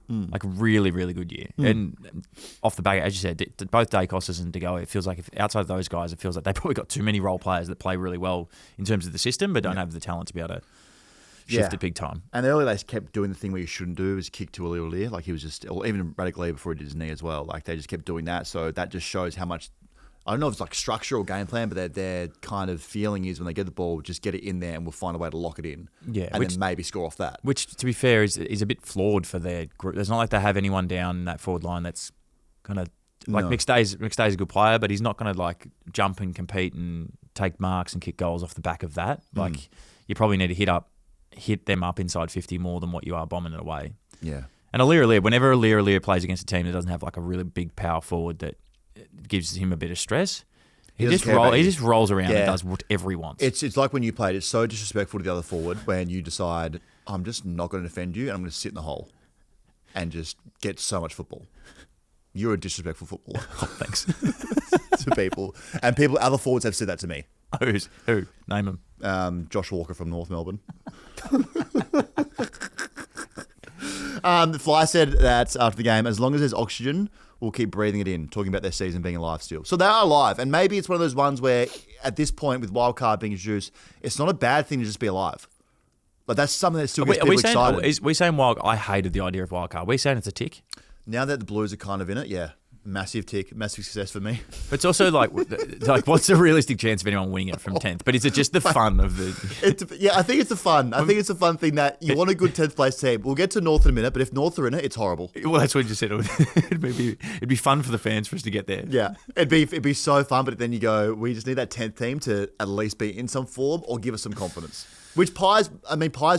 like a really, really good year. And off the back, as you said, both Dacos and De Goey, it feels like if outside of those guys, it feels like they probably got too many role players that play really well in terms of the system, but don't have the talent to be able to shift it big time. And earlier they kept doing the thing where you shouldn't do, is kick to Aliir. Like he was just, or even radically before he did his knee as well. Like they just kept doing that, so that just shows how much. I don't know if it's like structure or game plan, but their kind of feeling is when they get the ball, just get it in there and we'll find a way to lock it in. Yeah, and then maybe score off that. Which, to be fair, is a bit flawed for their group. It's not like they have anyone down that forward line that's going to... Like, McStay's a good player, but he's not going to like jump and compete and take marks and kick goals off the back of that. Like, you probably need to hit them up inside 50 more than what you are bombing it away. Yeah. And whenever Aliir plays against a team that doesn't have like a really big power forward that gives him a bit of stress, he just rolls around and does whatever he wants. It's like when you played, it's so disrespectful to the other forward when you decide, I'm just not going to defend you and I'm going to sit in the hole and just get so much football. You're a disrespectful footballer. Oh, thanks. To people. And other forwards have said that to me. Who? Name them. Josh Walker from North Melbourne. Fly said that after the game, as long as there's oxygen, we'll keep breathing it in, talking about their season being alive still. So they are alive, and maybe it's one of those ones where, at this point, with wildcard being introduced, it's not a bad thing to just be alive. But that's something that still gets people excited. Are we saying wild? I hated the idea of wildcard. Are we saying it's a tick? Now that the Blues are kind of in it, yeah. Massive tick, massive success for me. But it's also like what's the realistic chance of anyone winning it from 10th? But is it just the fun of the... Yeah, I think it's a fun. I think it's a fun thing that you want a good 10th place team. We'll get to North in a minute, but if North are in it, it's horrible. Well, that's what you said. It'd be fun for the fans for us to get there. Yeah, it'd be so fun, but then you go, we just need that 10th team to at least be in some form or give us some confidence. Which Pies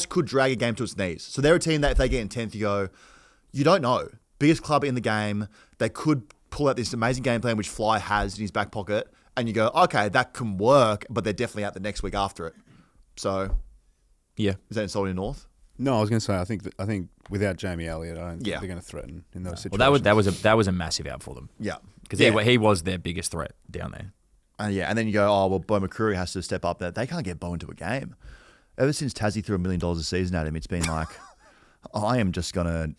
could drag a game to its knees. So they're a team that if they get in 10th, you go, you don't know. Biggest club in the game, they could pull out this amazing game plan which Fly has in his back pocket, and you go, okay, that can work, but they're definitely out the next week after it. So, yeah, is that insulting North? No, I was going to say I think without Jamie Elliott, I don't think they're going to threaten in those situations. Well, that was a massive out for them. Yeah, because he was their biggest threat down there. And then you go, oh well, Bo McCreary has to step up. There, they can't get Bo into a game. Ever since Tassie threw $1 million a season at him, it's been like, I am just going to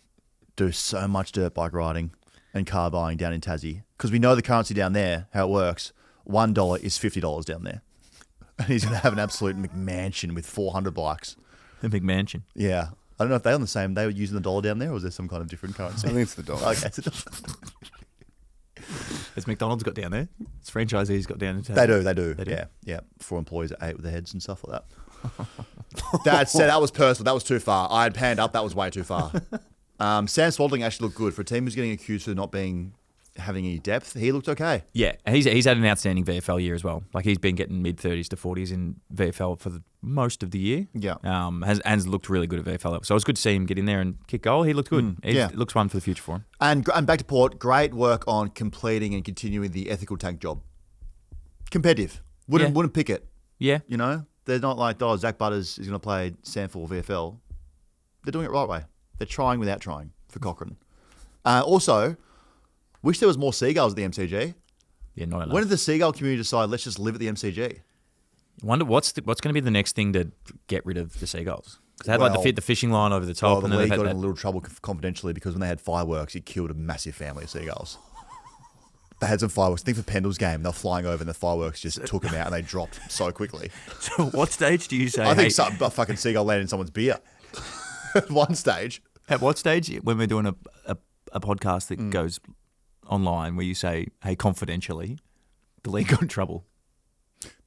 do so much dirt bike riding and car buying down in Tassie, because we know the currency down there, how it works. $1 is $50 down there. And he's going to have an absolute McMansion with 400 bikes. A McMansion. Yeah. I don't know if they were using the dollar down there, or was there some kind of different currency? I think it's the dollar. Okay, it's the dollar. Has McDonald's got down there? Has franchisees got down in Tassie? They do. Yeah. 4 employees at 8 with their heads and stuff like that. That said, that was personal. That was too far. I had panned up. That was way too far. Sam Spalding actually looked good for a team who's getting accused of not having any depth. He looked okay. Yeah, he's had an outstanding VFL year as well. Like he's been getting mid-30s to 40s in VFL for most of the year. Yeah, has looked really good at VFL. So it was good to see him get in there and kick goal. He looked good. It looks one for the future for him. And back to Port, great work on completing and continuing the ethical tank job. Competitive. Wouldn't pick it. Yeah, you know, they're not like, Zach Butters is going to play Sanford VFL. They're doing it right way. They're trying without trying for Cochrane. Also, wish there was more seagulls at the MCG. Yeah, not enough. When did the seagull community decide, let's just live at the MCG? I wonder what's going to be the next thing to get rid of the seagulls. Because they had like the fishing line over the top. Well, and the then league they got had in a little trouble confidentially because when they had fireworks, it killed a massive family of seagulls. They had some fireworks. I think for Pendle's game, they were flying over and the fireworks just took them out and they dropped so quickly. So what stage do you say? I think a fucking seagull landed in someone's beer at one stage. At what stage, when we're doing a podcast that goes online where you say, hey, confidentially, the league got in trouble?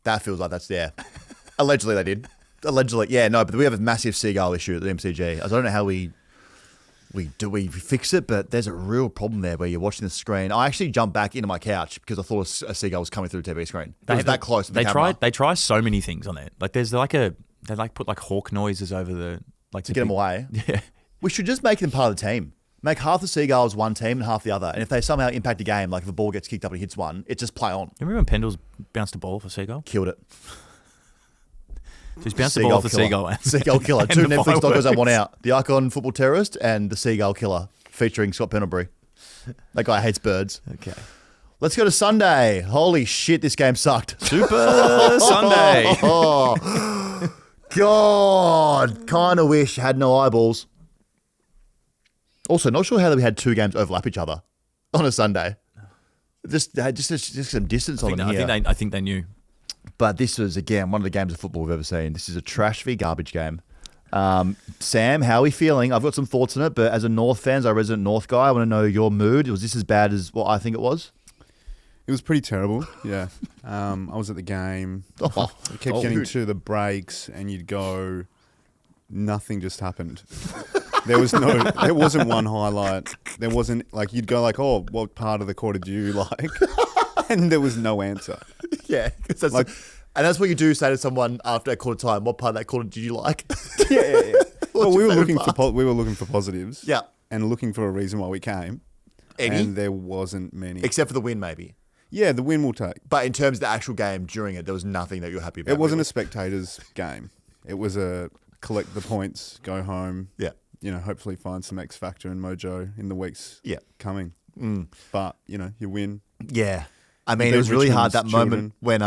That feels like that's, yeah. Allegedly they did. Allegedly, yeah, no, but we have a massive seagull issue at the MCG. I don't know how we fix it, but there's a real problem there where you're watching the screen. I actually jumped back into my couch because I thought a seagull was coming through the TV screen. It was that close to the camera. They try so many things on there. Like there's like they put like hawk noises over the like to get them away. Yeah, we should just make them part of the team. Make half the seagulls one team and half the other. And if they somehow impact a game, like if a ball gets kicked up and hits one, it just play on. Remember when Pendle's bounced a ball for seagull? Killed it. So he's bounced the ball off the seagull. Seagull killer. And Two the Netflix fireworks. docos I want out. The Icon Football Terrorist and The Seagull Killer, featuring Scott Pendlebury. That guy hates birds. Okay. Let's go to Sunday. Holy shit, this game sucked. Super Sunday. Oh, God. Kind of wish had no eyeballs. Also, not sure how we had two games overlap each other on a Sunday. Just some distance on them here. I think they knew. But this was, again, one of the games of football we've ever seen. This is a trash v garbage game. Sam, how are we feeling? I've got some thoughts on it, but as a North fan, as a resident North guy, I want to know your mood. Was this as bad as what I think it was? It was pretty terrible, yeah. I was at the game. We kept getting to the breaks and you'd go, nothing just happened. There wasn't one highlight. There wasn't, like, you'd go like, oh, what part of the quarter do you like? And there was no answer. Yeah. And that's what you do say to someone after a quarter time. What part of that quarter did you like? Yeah. Well, we were looking for for positives. Yeah. And looking for a reason why we came. Any? And there wasn't many. Except for the win, maybe. Yeah, the win we'll take. But in terms of the actual game during it, there was nothing that you were happy about. It wasn't a spectator's game. It was a collect the points, go home. Yeah. You know, hopefully find some X factor and mojo in the weeks coming. But, you know, you win. Yeah. I mean, it was really hard that moment when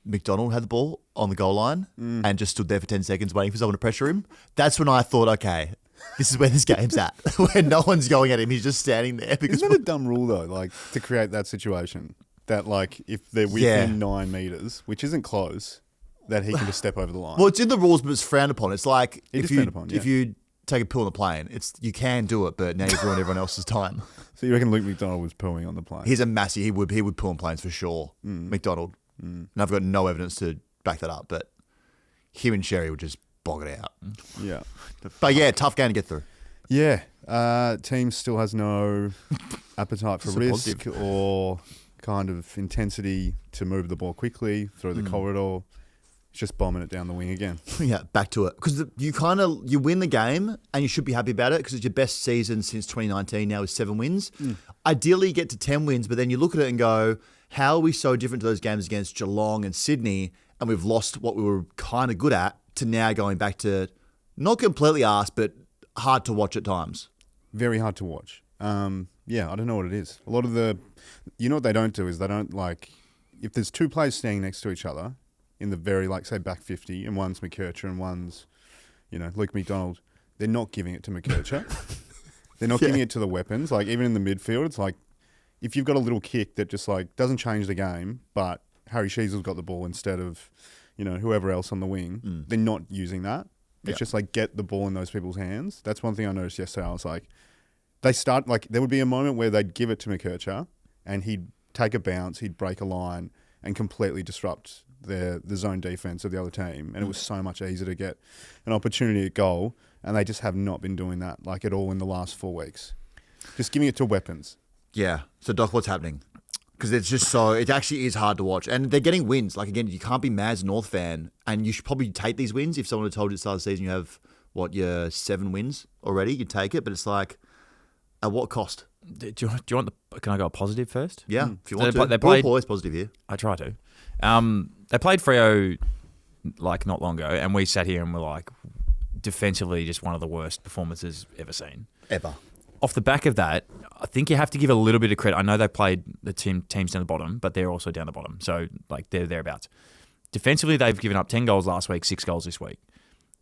McDonald had the ball on the goal line and just stood there for 10 seconds waiting for someone to pressure him. That's when I thought, okay, this is where this game's at. When no one's going at him, he's just standing there. Because Isn't that a dumb rule, though, like, to create that situation? That, like, if they're within 9 metres, which isn't close, that he can just step over the line. Well, it's in the rules, but it's frowned upon. It's like It is frowned upon, if you take a pill on the plane, you can do it, but now you've ruined everyone else's time. So you reckon Luke McDonald was pooing on the plane? He's a massive. He would poo on planes for sure. McDonald. And I've got no evidence to back that up, but him and Sherry would just bog it out. Yeah. But yeah, tough game to get through. Yeah. Team still has no appetite for risk or kind of intensity to move the ball quickly through the corridor. It's just bombing it down the wing again. Yeah, back to it. Because you win the game and you should be happy about it because it's your best season since 2019 now is 7 wins. Ideally, you get to 10 wins, but then you look at it and go, how are we so different to those games against Geelong and Sydney and we've lost what we were kind of good at to now going back to not completely arse, but hard to watch at times. Very hard to watch. Yeah, I don't know what it is. A lot of you know what they don't do is they don't like, if there's 2 players standing next to each other in the very, like, say, back 50, and one's McKercher and one's, you know, Luke McDonald, they're not giving it to McKercher. They're not giving it to the weapons. Like, even in the midfield, it's like, if you've got a little kick that just, like, doesn't change the game, but Harry Sheezel's got the ball instead of, you know, whoever else on the wing, they're not using that. It's just, like, get the ball in those people's hands. That's one thing I noticed yesterday. I was like, there would be a moment where they'd give it to McKercher, and he'd take a bounce, he'd break a line, and completely disrupt the zone defense of the other team, and it was so much easier to get an opportunity at goal, and they just have not been doing that like at all in the last 4 weeks. Just giving it to weapons. Yeah. So Doc, what's happening? Because it's just it actually is hard to watch, and they're getting wins. Like again, you can't be mad as a North fan, and you should probably take these wins. If someone had told you at the start of the season you have your 7 wins already, you'd take it. But it's like, at what cost? Do you want can I go positive first? Yeah, if you want They to. played, Always positive here. I try to. They played Freo like not long ago, and we sat here and were like, defensively, just one of the worst performances ever seen. Ever. Off the back of that, I think you have to give a little bit of credit. I know they played the teams down the bottom, but they're also down the bottom, so like they're thereabouts. Defensively, they've given up 10 goals last week, 6 goals this week.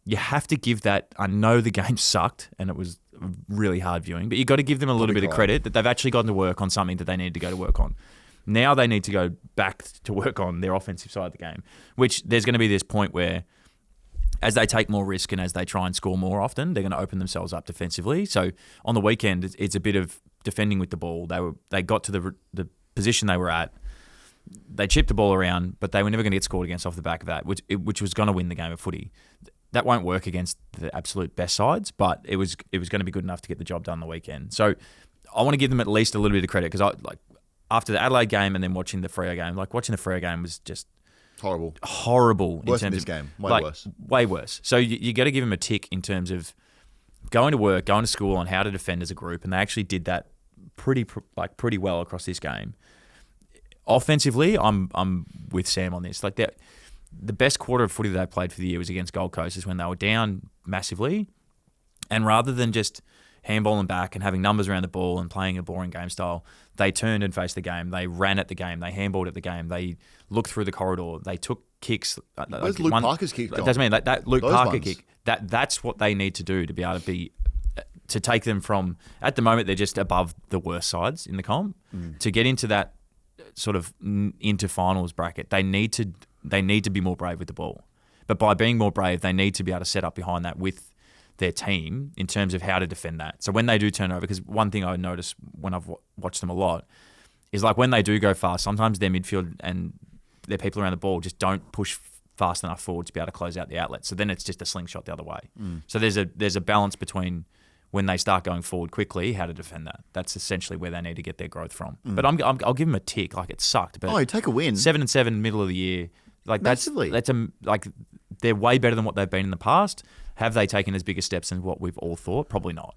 You have to give that. I know the game sucked and it was really hard viewing, but you've got to give them a little bit of credit that they've actually gotten to work on something that they need to go to work on. Now they need to go back to work on their offensive side of the game, which there's going to be this point where as they take more risk and as they try and score more often, they're going to open themselves up defensively. So on the weekend, it's a bit of defending with the ball. They got to the position they were at. They chipped the ball around, but they were never going to get scored against off the back of that, which was going to win the game of footy. That won't work against the absolute best sides, but it was going to be good enough to get the job done on the weekend. So I want to give them at least a little bit of credit because after the Adelaide game and then watching the Freo game, watching the Freo game was just horrible. Worse than this game, way worse. So you got to give them a tick in terms of going to work, going to school on how to defend as a group, and they actually did that pretty well across this game. Offensively, I'm with Sam on this. The best quarter of footy that they played for the year was against Gold Coast, is when they were down massively, and rather than just handballing back and having numbers around the ball and playing a boring game style, they turned and faced the game. They ran at the game. They handballed at the game. They looked through the corridor. They took kicks. Where's Luke Parker's kick gone? That's that Luke Parker kick. That's what they need to do to be able to take them from, at the moment they're just above the worst sides in the comp, to get into that sort of into finals bracket. They need to be more brave with the ball. But by being more brave, they need to be able to set up behind that with their team in terms of how to defend that. So when they do turn over, because one thing I notice when I've watched them a lot is when they do go fast, sometimes their midfield and their people around the ball just don't push fast enough forward to be able to close out the outlet. So then it's just a slingshot the other way. So there's a balance between when they start going forward quickly, how to defend that. That's essentially where they need to get their growth from. But I'll give them a tick. It sucked. But you take a win. 7-7 middle of the year. Massively. They're way better than what they've been in the past. Have they taken as big a steps as what we've all thought? Probably not.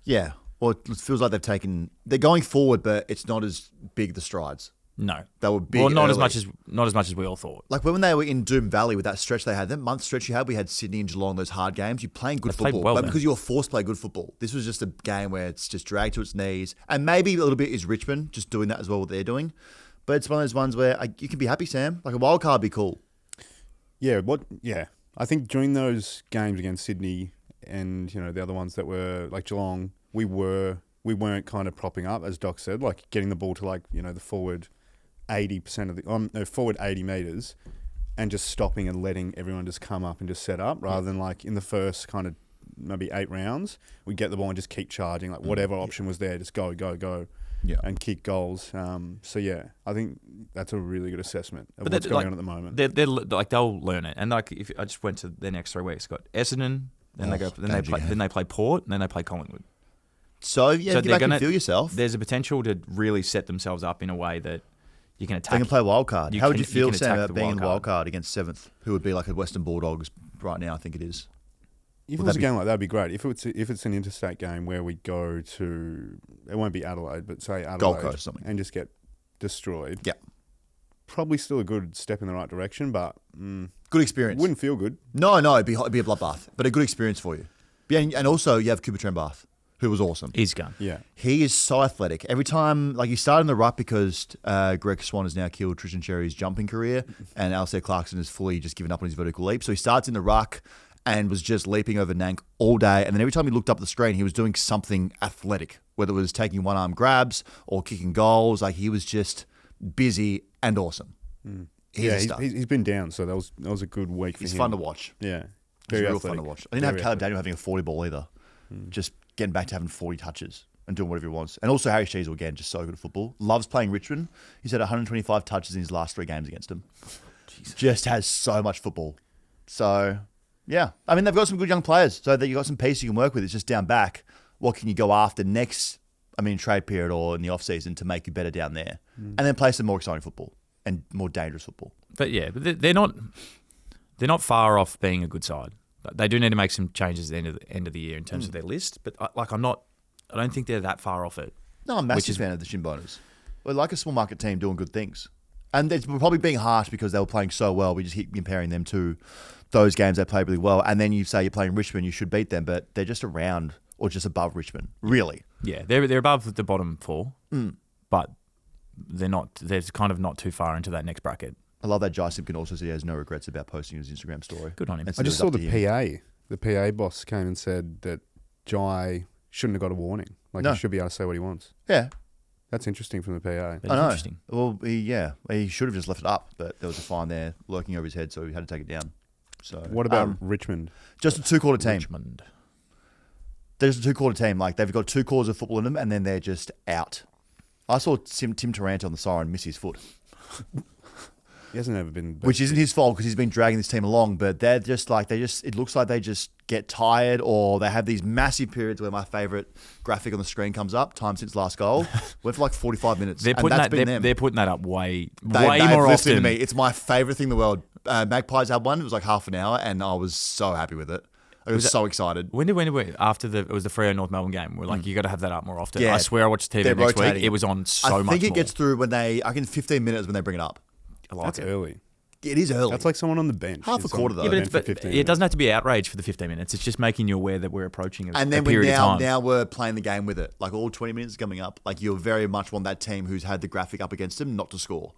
Yeah. Well, it feels like they're going forward, but it's not as big the strides. No. They were big. Well, not early. as much as we all thought. When they were in Doom Valley with that stretch they had, that month stretch you had, we had Sydney and Geelong, those hard games. You're playing good football. Well, but because you were forced to play good football, this was just a game where it's just dragged to its knees. And maybe a little bit is Richmond just doing that as well, what they're doing. But it's one of those ones where you can be happy, Sam. A wild card would be cool. Yeah. I think during those games against Sydney and the other ones that were Geelong, we weren't kind of propping up, as Doc said, getting the ball to the forward 80% of the forward 80 meters, and just stopping and letting everyone just come up and just set up, rather than in the first kind of maybe 8 rounds, we get the ball and just keep charging, whatever option was there, just go, and kick goals. So yeah, I think that's a really good assessment of what's going on at the moment. They'll learn it, and if I just went to their next 3 weeks, got Essendon, then they play Port, and then they play Collingwood. So get back and feel yourself. There's a potential to really set themselves up in a way that you can attack. They can play wild card. How would you feel, Sam, about being in wild card against 7th, who would be a Western Bulldogs right now? I think it is. If it was a game like that, that'd be great. If it's an interstate game where we go to, it won't be Adelaide, but say Adelaide, Gold Coast, something, and just get destroyed. Yeah, probably still a good step in the right direction, but good experience. Wouldn't feel good. No, it'd be a bloodbath, but a good experience for you. And also you have Cooper Trembath, who was awesome. He's gone. Yeah. He is so athletic. Every time, he started in the ruck because Greg Swan has now killed Tristan Cherry's jumping career, and Alistair Clarkson has fully just given up on his vertical leap. So he starts in the ruck and was just leaping over Nank all day. And then every time he looked up the screen, he was doing something athletic, whether it was taking one-arm grabs or kicking goals. He was just busy and awesome. He's been down, so that was a good week for him. He's fun to watch. Yeah. It's real fun to watch. I didn't have Caleb Daniel having a 40 ball either. Just getting back to having 40 touches and doing whatever he wants. And also Harry Sheasel, again, just so good at football. Loves playing Richmond. He's had 125 touches in his last 3 games against him. Just has so much football. So, yeah. They've got some good young players. So that you've got some pieces you can work with. It's just down back. What can you go after next, trade period or in the off-season to make you better down there? And then play some more exciting football and more dangerous football. But yeah, they're not far off being a good side. They do need to make some changes at the end of the year in terms of their list, but I don't think they're that far off it. No, I'm a massive fan of the Shinboners. We're like a small market team doing good things. And it's probably being harsh because they were playing so well. We just keep comparing them to those games they played really well. And then you say you're playing Richmond, you should beat them, but they're just around or just above Richmond, really. Yeah, they're above the bottom 4, but they're kind of not too far into that next bracket. I love that Jai Simpkin also said he has no regrets about posting his Instagram story. Good on him. And I said just it was saw up the to him. PA. The PA boss came and said that Jai shouldn't have got a warning. Like, No. he should be able to say what he wants. Yeah, That's interesting from the PA. That is I know. interesting. Well, he should have just left it up, but there was a fine there lurking over his head, so he had to take it down. So What about Richmond? just a 2-quarter team? Richmond. There's a 2-quarter team. Like they've got 2 quarters of football in them, and then they're just out. I saw Tim Tarrant on the siren miss his foot, He hasn't ever been... which isn't his fault because he's been dragging this team along. But they're just like it looks like they just get tired, or they have these massive periods where my favorite graphic on the screen comes up. Time since last goal went for like 45 minutes. They're and putting that's that. been They're, them. they're putting that up way They've more listened often. to me. It's my favorite thing in the world. Magpies had one. It was like half an hour, and I was so happy with it. I was so excited. When did we after it was the Freo North Melbourne game? We're like, you got to have that up more often. Yeah. I swear, I watched TV They're next rotating week. It was on so I much. think it more. gets through when I reckon 15 minutes when they bring it up. I like That's it. early. It is early. That's like someone on the bench. Half a is quarter, on though. the Yeah, bench but for 15 it minutes. doesn't have to be outrage for the 15 minutes. It's just making you aware that we're approaching and a then period of time. now we're playing the game with it. Like all 20 minutes coming up. Like you very much want that team who's had the graphic up against them not to score.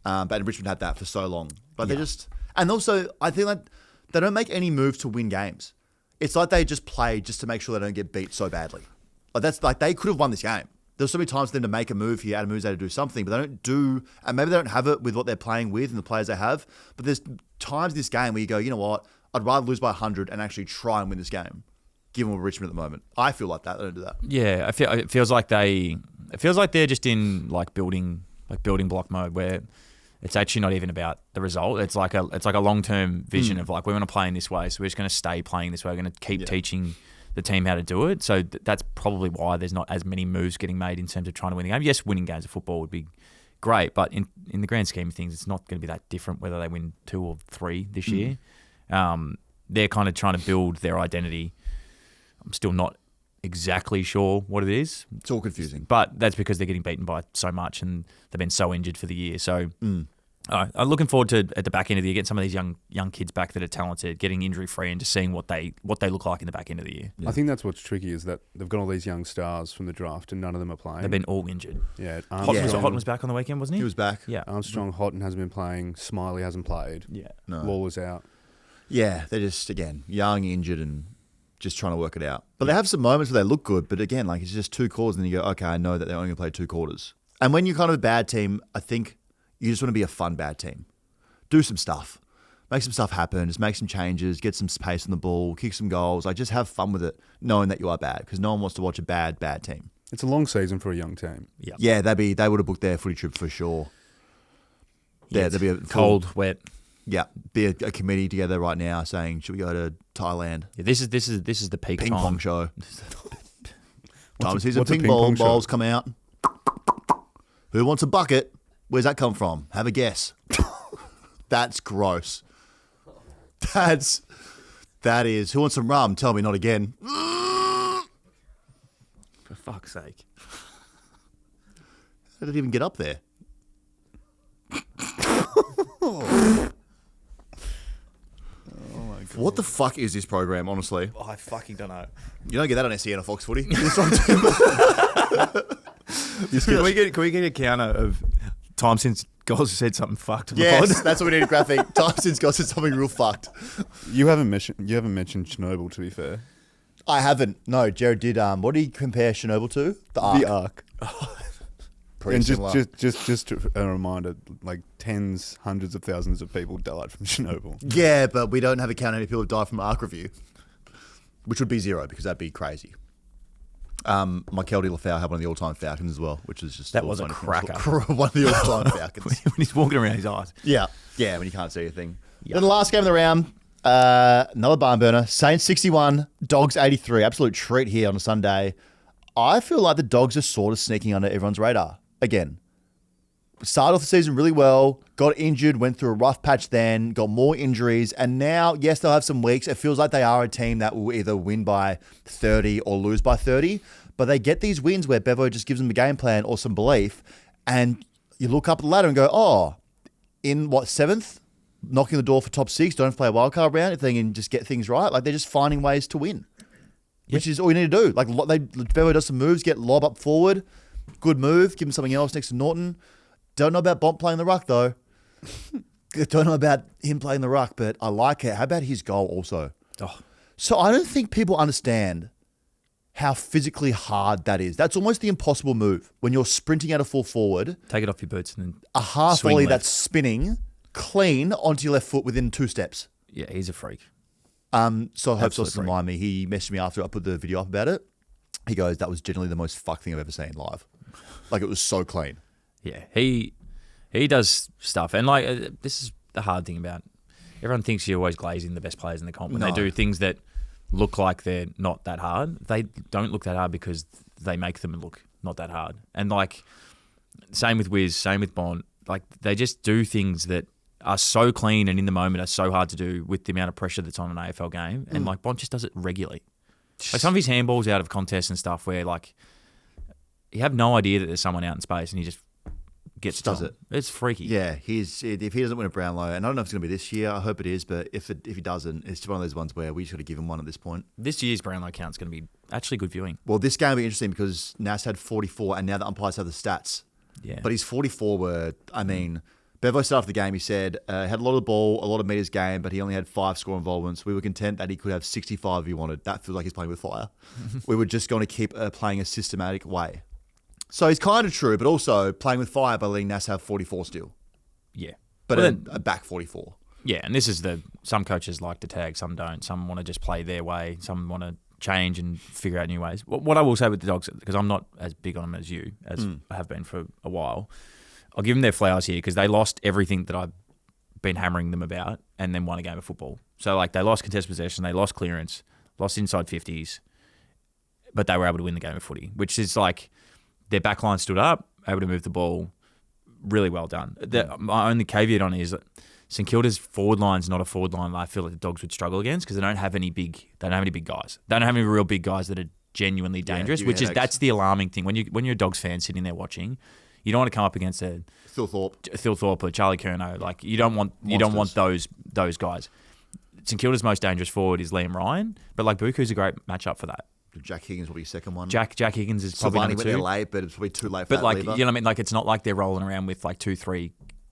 But Richmond had that for so long. But they just... And also, I think like they don't make any moves to win games. It's like they just play just to make sure they don't get beat so badly. Like that's like they could have won this game. There's so many times for them to make a move here, Adam moves there to do something, but they don't do, and maybe they don't have it with what they're playing with and the players they have. But there's times this game where you go, you know what? I'd rather lose by 100 and actually try and win this game, given we're Richmond at the moment. I feel like that. They don't do that. Yeah, it feels like they're just in like building block mode where it's actually not even about the result. It's like a long-term vision of like, we're going to play in this way, so we're just going to stay playing this way. We're going to keep teaching the team how to do it. So that's probably why there's not as many moves getting made in terms of trying to win the game. Yes, winning games of football would be great, but in the grand scheme of things, it's not going to be that different whether they win 2 or 3 this year. They're kind of trying to build their identity. I'm still not exactly sure what it is. It's all confusing. But that's because they're getting beaten by so much and they've been so injured for the year. So I'm looking forward to, at the back end of the year, getting some of these young kids back that are talented, getting injury-free and just seeing what they look like in the back end of the year. I think that's what's tricky is that they've got all these young stars from the draft and none of them are playing. They've been all injured. Yeah. Houghton was back on the weekend, wasn't he? He was back. Yeah. Armstrong, Houghton hasn't been playing. Smiley hasn't played. Yeah. No. Lawler's out. Yeah, they're just, again, young, injured, and just trying to work it out. But they have some moments where they look good, but again, like it's just 2 quarters, and then you go, okay, I know that they're only going to play 2 quarters. And when you're kind of a bad team, I think you just want to be a fun bad team. Do some stuff. Make some stuff happen. Just make some changes. Get some pace on the ball. Kick some goals. Like, just have fun with it, knowing that you are bad, because no one wants to watch a bad team. It's a long season for a young team. Yeah, they would have booked their footy trip for sure. Yeah, there'd be a cold, wet. Yeah, be a committee together right now saying, should we go to Thailand? Yeah, this is the peak Ping time. pong show. Time to see some what's a ping ping pong pong show? balls come out. Who wants a bucket? Where's that come from? Have a guess. That's gross. That is. Who wants some rum? Tell me not again. For fuck's sake. How did it even get up there? What the fuck is this program, honestly? I fucking don't know. You don't get that on SEN or Fox Footy. This one too. Can we get a counter of time since Goss said something fucked on the Yes, pod? that's what we need a graphic. Time since God said something real fucked. You haven't mentioned Chernobyl, to be fair. I haven't. No, Jared did. What did he compare Chernobyl to? The Ark. The Ark. Pretty And similar. just a reminder, like hundreds of thousands of people died from Chernobyl. Yeah, but we don't have a count how many people have died from Ark review, which would be 0 because that'd be crazy. My Keldy Lafau had one of the all-time Falcons as well, which is just That was a funny. cracker. One of the all-time Falcons. When he's walking around his eyes. Yeah, when you can't see anything. Then the last game of the round, another barn burner. Saints 61, Dogs 83. Absolute treat here on a Sunday. I feel like the Dogs are sort of sneaking under everyone's radar again. Started off the season really well, got injured, went through a rough patch then, got more injuries, and now, yes, they'll have some weeks. It feels like they are a team that will either win by 30 or lose by 30, but they get these wins where Bevo just gives them a game plan or some belief, and you look up the ladder and go, oh, in 7th? Knocking the door for top 6, don't have to play a wildcard round if they can just get things right. Like, they're just finding ways to win, which is all you need to do. Like, Bevo does some moves, get lob up forward, good move, give him something else next to Norton. Don't know about Bont playing the ruck, though. I don't know about him playing the ruck, but I like it. How about his goal also? Oh. So I don't think people understand how physically hard that is. That's almost the impossible move when you're sprinting out of full forward. Take it off your boots and then A half swing volley left. that's spinning clean onto your left foot within 2 steps. Yeah, he's a freak. So I hope Absolute Sauce doesn't freak. mind me. He messaged me after I put the video up about it. He goes, that was generally the most fucked thing I've ever seen live. Like, it was so clean. Yeah, he does stuff. And, like, this is the hard thing about everyone thinks you're always glazing the best players in the comp. And they No. do things that look like they're not that hard. They don't look that hard because they make them look not that hard. And, like, same with Wiz, same with Bond. Like, they just do things that are so clean and in the moment are so hard to do with the amount of pressure that's on an AFL game. And, like, Bond just does it regularly. Like, some of his handballs out of contests and stuff where, like, you have no idea that there's someone out in space and he just gets Does on. it. It's freaky. Yeah, if he doesn't win a Brownlow, and I don't know if it's going to be this year, I hope it is, but if he doesn't, it's one of those ones where we just got to give him one at this point. This year's Brownlow count's going to be actually good viewing. Well, this game will be interesting because Nas had 44, and now the umpires have the stats. Yeah. But his 44 were, I mean, Bevo started off the game, he said, had a lot of the ball, a lot of meters gained, but he only had 5 score involvements. We were content that he could have 65 if he wanted. That feels like he's playing with fire. We were just going to keep playing a systematic way. So he's kind of true, but also playing with fire by letting Nas have 44 still. Yeah. But Well, a back 44. Yeah, and this is some coaches like to tag, some don't. Some want to just play their way. Some want to change and figure out new ways. What I will say with the Dogs, because I'm not as big on them as you, as I have been for a while, I'll give them their flowers here because they lost everything that I've been hammering them about and then won a game of football. So, like, they lost contested possession, they lost clearance, lost inside 50s, but they were able to win the game of footy, which is like their backline stood up, able to move the ball, really well done. My only caveat on it is that St Kilda's forward line's not a forward line that I feel like the Dogs would struggle against because they don't have any big guys. They don't have any real big guys that are genuinely dangerous, give you which is headaches. that's the alarming thing. When you're a Dogs fan sitting there watching, you don't want to come up against a Phil Thorpe. or Charlie Curnow. Like, you don't want those guys. St Kilda's most dangerous forward is Liam Ryan, but like Buku's a great matchup for that. Jack Higgins will be second one. Jack Higgins is probably Silvani number went 2. there late, but it's probably too late for But that like, lever. you know what I mean? Like, it's not like they're rolling around with like 2-3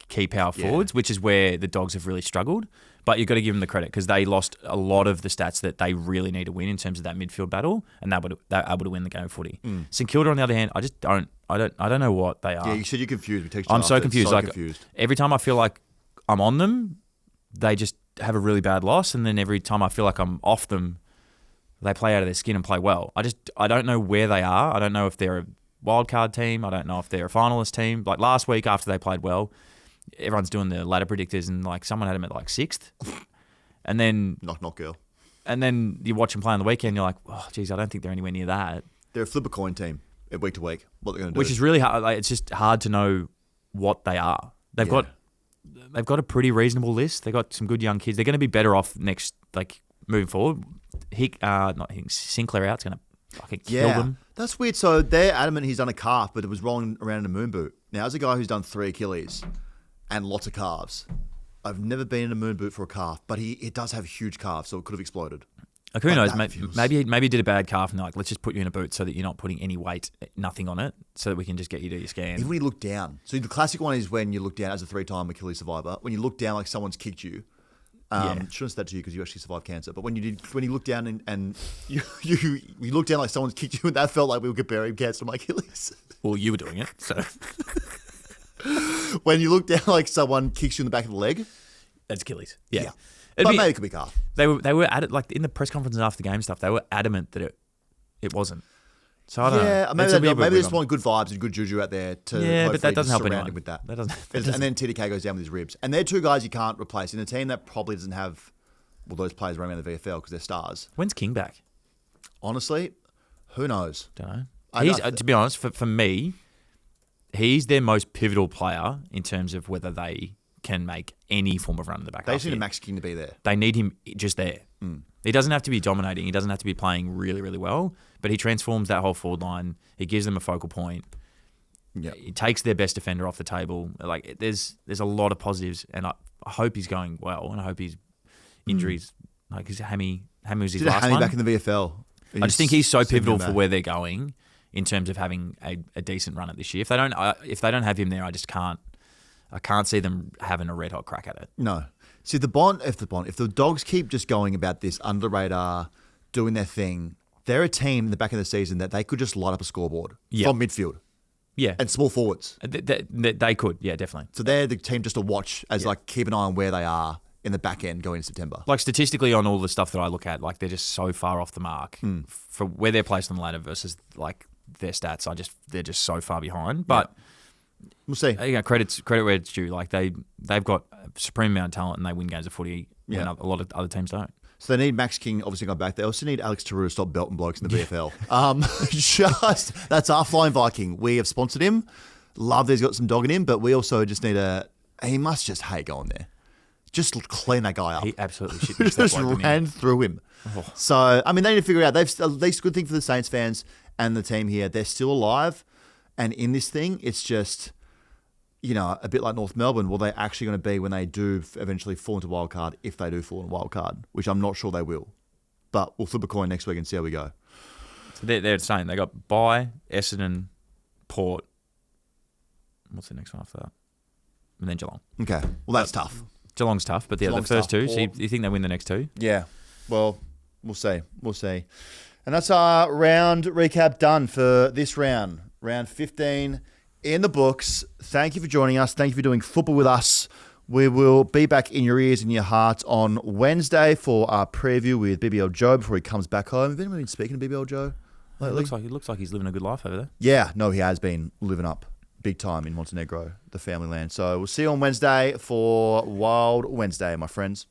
key power forwards, which is where the Dogs have really struggled. But you've got to give them the credit because they lost a lot of the stats that they really need to win in terms of that midfield battle, and they're able to win the game of footy. St Kilda, on the other hand, I just don't. I don't know what they are. Yeah, you said you're confused. We texted you I'm so after. confused. So Like, confused. every time I feel like I'm on them, they just have a really bad loss, and then every time I feel like I'm off them, they play out of their skin and play well. I don't know where they are. I don't know if they're a wildcard team. I don't know if they're a finalist team. Like, last week after they played well, everyone's doing the ladder predictors, and like someone had them at like 6th, and then Knock girl. and then you watch them play on the weekend. You're like, oh, geez, I don't think they're anywhere near that. They're a flip a coin team week to week. What they're going to do. Which is really hard. Like, it's just hard to know what they are. They've got a pretty reasonable list. They've got some good young kids. They're going to be better off next, like, moving forward. Sinclair out's going to fucking kill them. That's weird. So they're adamant he's done a calf, but it was rolling around in a moon boot. Now, as a guy who's done 3 Achilles and lots of calves, I've never been in a moon boot for a calf, but it does have huge calves, so it could have exploded. Like, who But knows? that feels- Maybe he did a bad calf, and they're like, let's just put you in a boot so that you're not putting any weight, nothing on it, so that we can just get you to your scan. Even when you look down. So the classic one is when you look down as a 3-time Achilles survivor. When you look down like someone's kicked you. Shouldn't say that to you because you actually survived cancer. But when you look down and you look down like someone's kicked you, and that felt like we were comparing cancer to my Achilles. Well, you were doing it, so When you look down like someone kicks you in the back of the leg. that's Achilles. Yeah. But maybe it could be calf. They were at like in the press conferences after the game stuff. They were adamant that it wasn't. So I don't know. Yeah, maybe It's a weird they one. just want good vibes and good juju out there to Yeah, but that hopefully doesn't help surround anyone. him with that. That doesn't- And then TDK goes down with his ribs. And they're 2 guys you can't replace in a team that probably doesn't have those players running around the VFL because they're stars. When's King back? Honestly, who knows? Don't know. I He's know- to be honest, for me, he's their most pivotal player in terms of whether they can make any form of run in the back. They half just need here. a Max King to be there. They need him just there. He doesn't have to be dominating. He doesn't have to be playing really, really well. But he transforms that whole forward line. He gives them a focal point. Yeah. He takes their best defender off the table. Like, there's a lot of positives, and I hope he's going well, and I hope his injuries, like his hammy was his Did a last Hammy one. back in the VFL. I just think he's so Send him pivotal back. for where they're going in terms of having a decent run at this year. If they don't have him there, I just can't I can't see them having a red hot crack at it. No. See, if the Dogs keep just going about this under radar, doing their thing, they're a team in the back of the season that they could just light up a scoreboard from midfield. Yeah. And small forwards. They could, yeah, definitely. So they're the team just to watch as like keep an eye on where they are in the back end going into September. Like statistically on all the stuff that I look at, like they're just so far off the mark for where they're placed on the ladder versus like their stats. They're just so far behind. But we'll see. Credit where it's due. Like they've got a supreme amount of talent and they win games of footy when a lot of other teams don't. So they need Max King, obviously, gone back. They also need Alex Taru to stop belting blokes in the VFL. That's our Flying Viking. We have sponsored him. Love that he's got some dog in him, but we also just need he must just hate going there. Just clean that guy up. He absolutely shit just ran through him. Oh. So, I mean, they need to figure it out. They've at least good thing for the Saints fans and the team here. They're still alive. And in this thing, it's just, a bit like North Melbourne. Will they actually going to be when they do eventually fall into wild card, if they do fall into wild card, which I'm not sure they will. But we'll flip a coin next week and see how we go. So they're saying they got Bye, Essendon, Port. What's the next one after that? And then Geelong. Okay. Well, that's tough. Geelong's tough, but the first two. So you think they win the next two? Yeah. Well, we'll see. And that's our round recap done for this round. Round 15 in the books. Thank you for joining us. Thank you for doing football with us. We will be back in your ears and your hearts on Wednesday for our preview with BBL Joe before he comes back home. Have anyone been speaking to BBL Joe lately? It looks like he's living a good life over there. Yeah. No, he has been living up big time in Montenegro, the family land. So we'll see you on Wednesday for Wild Wednesday, my friends.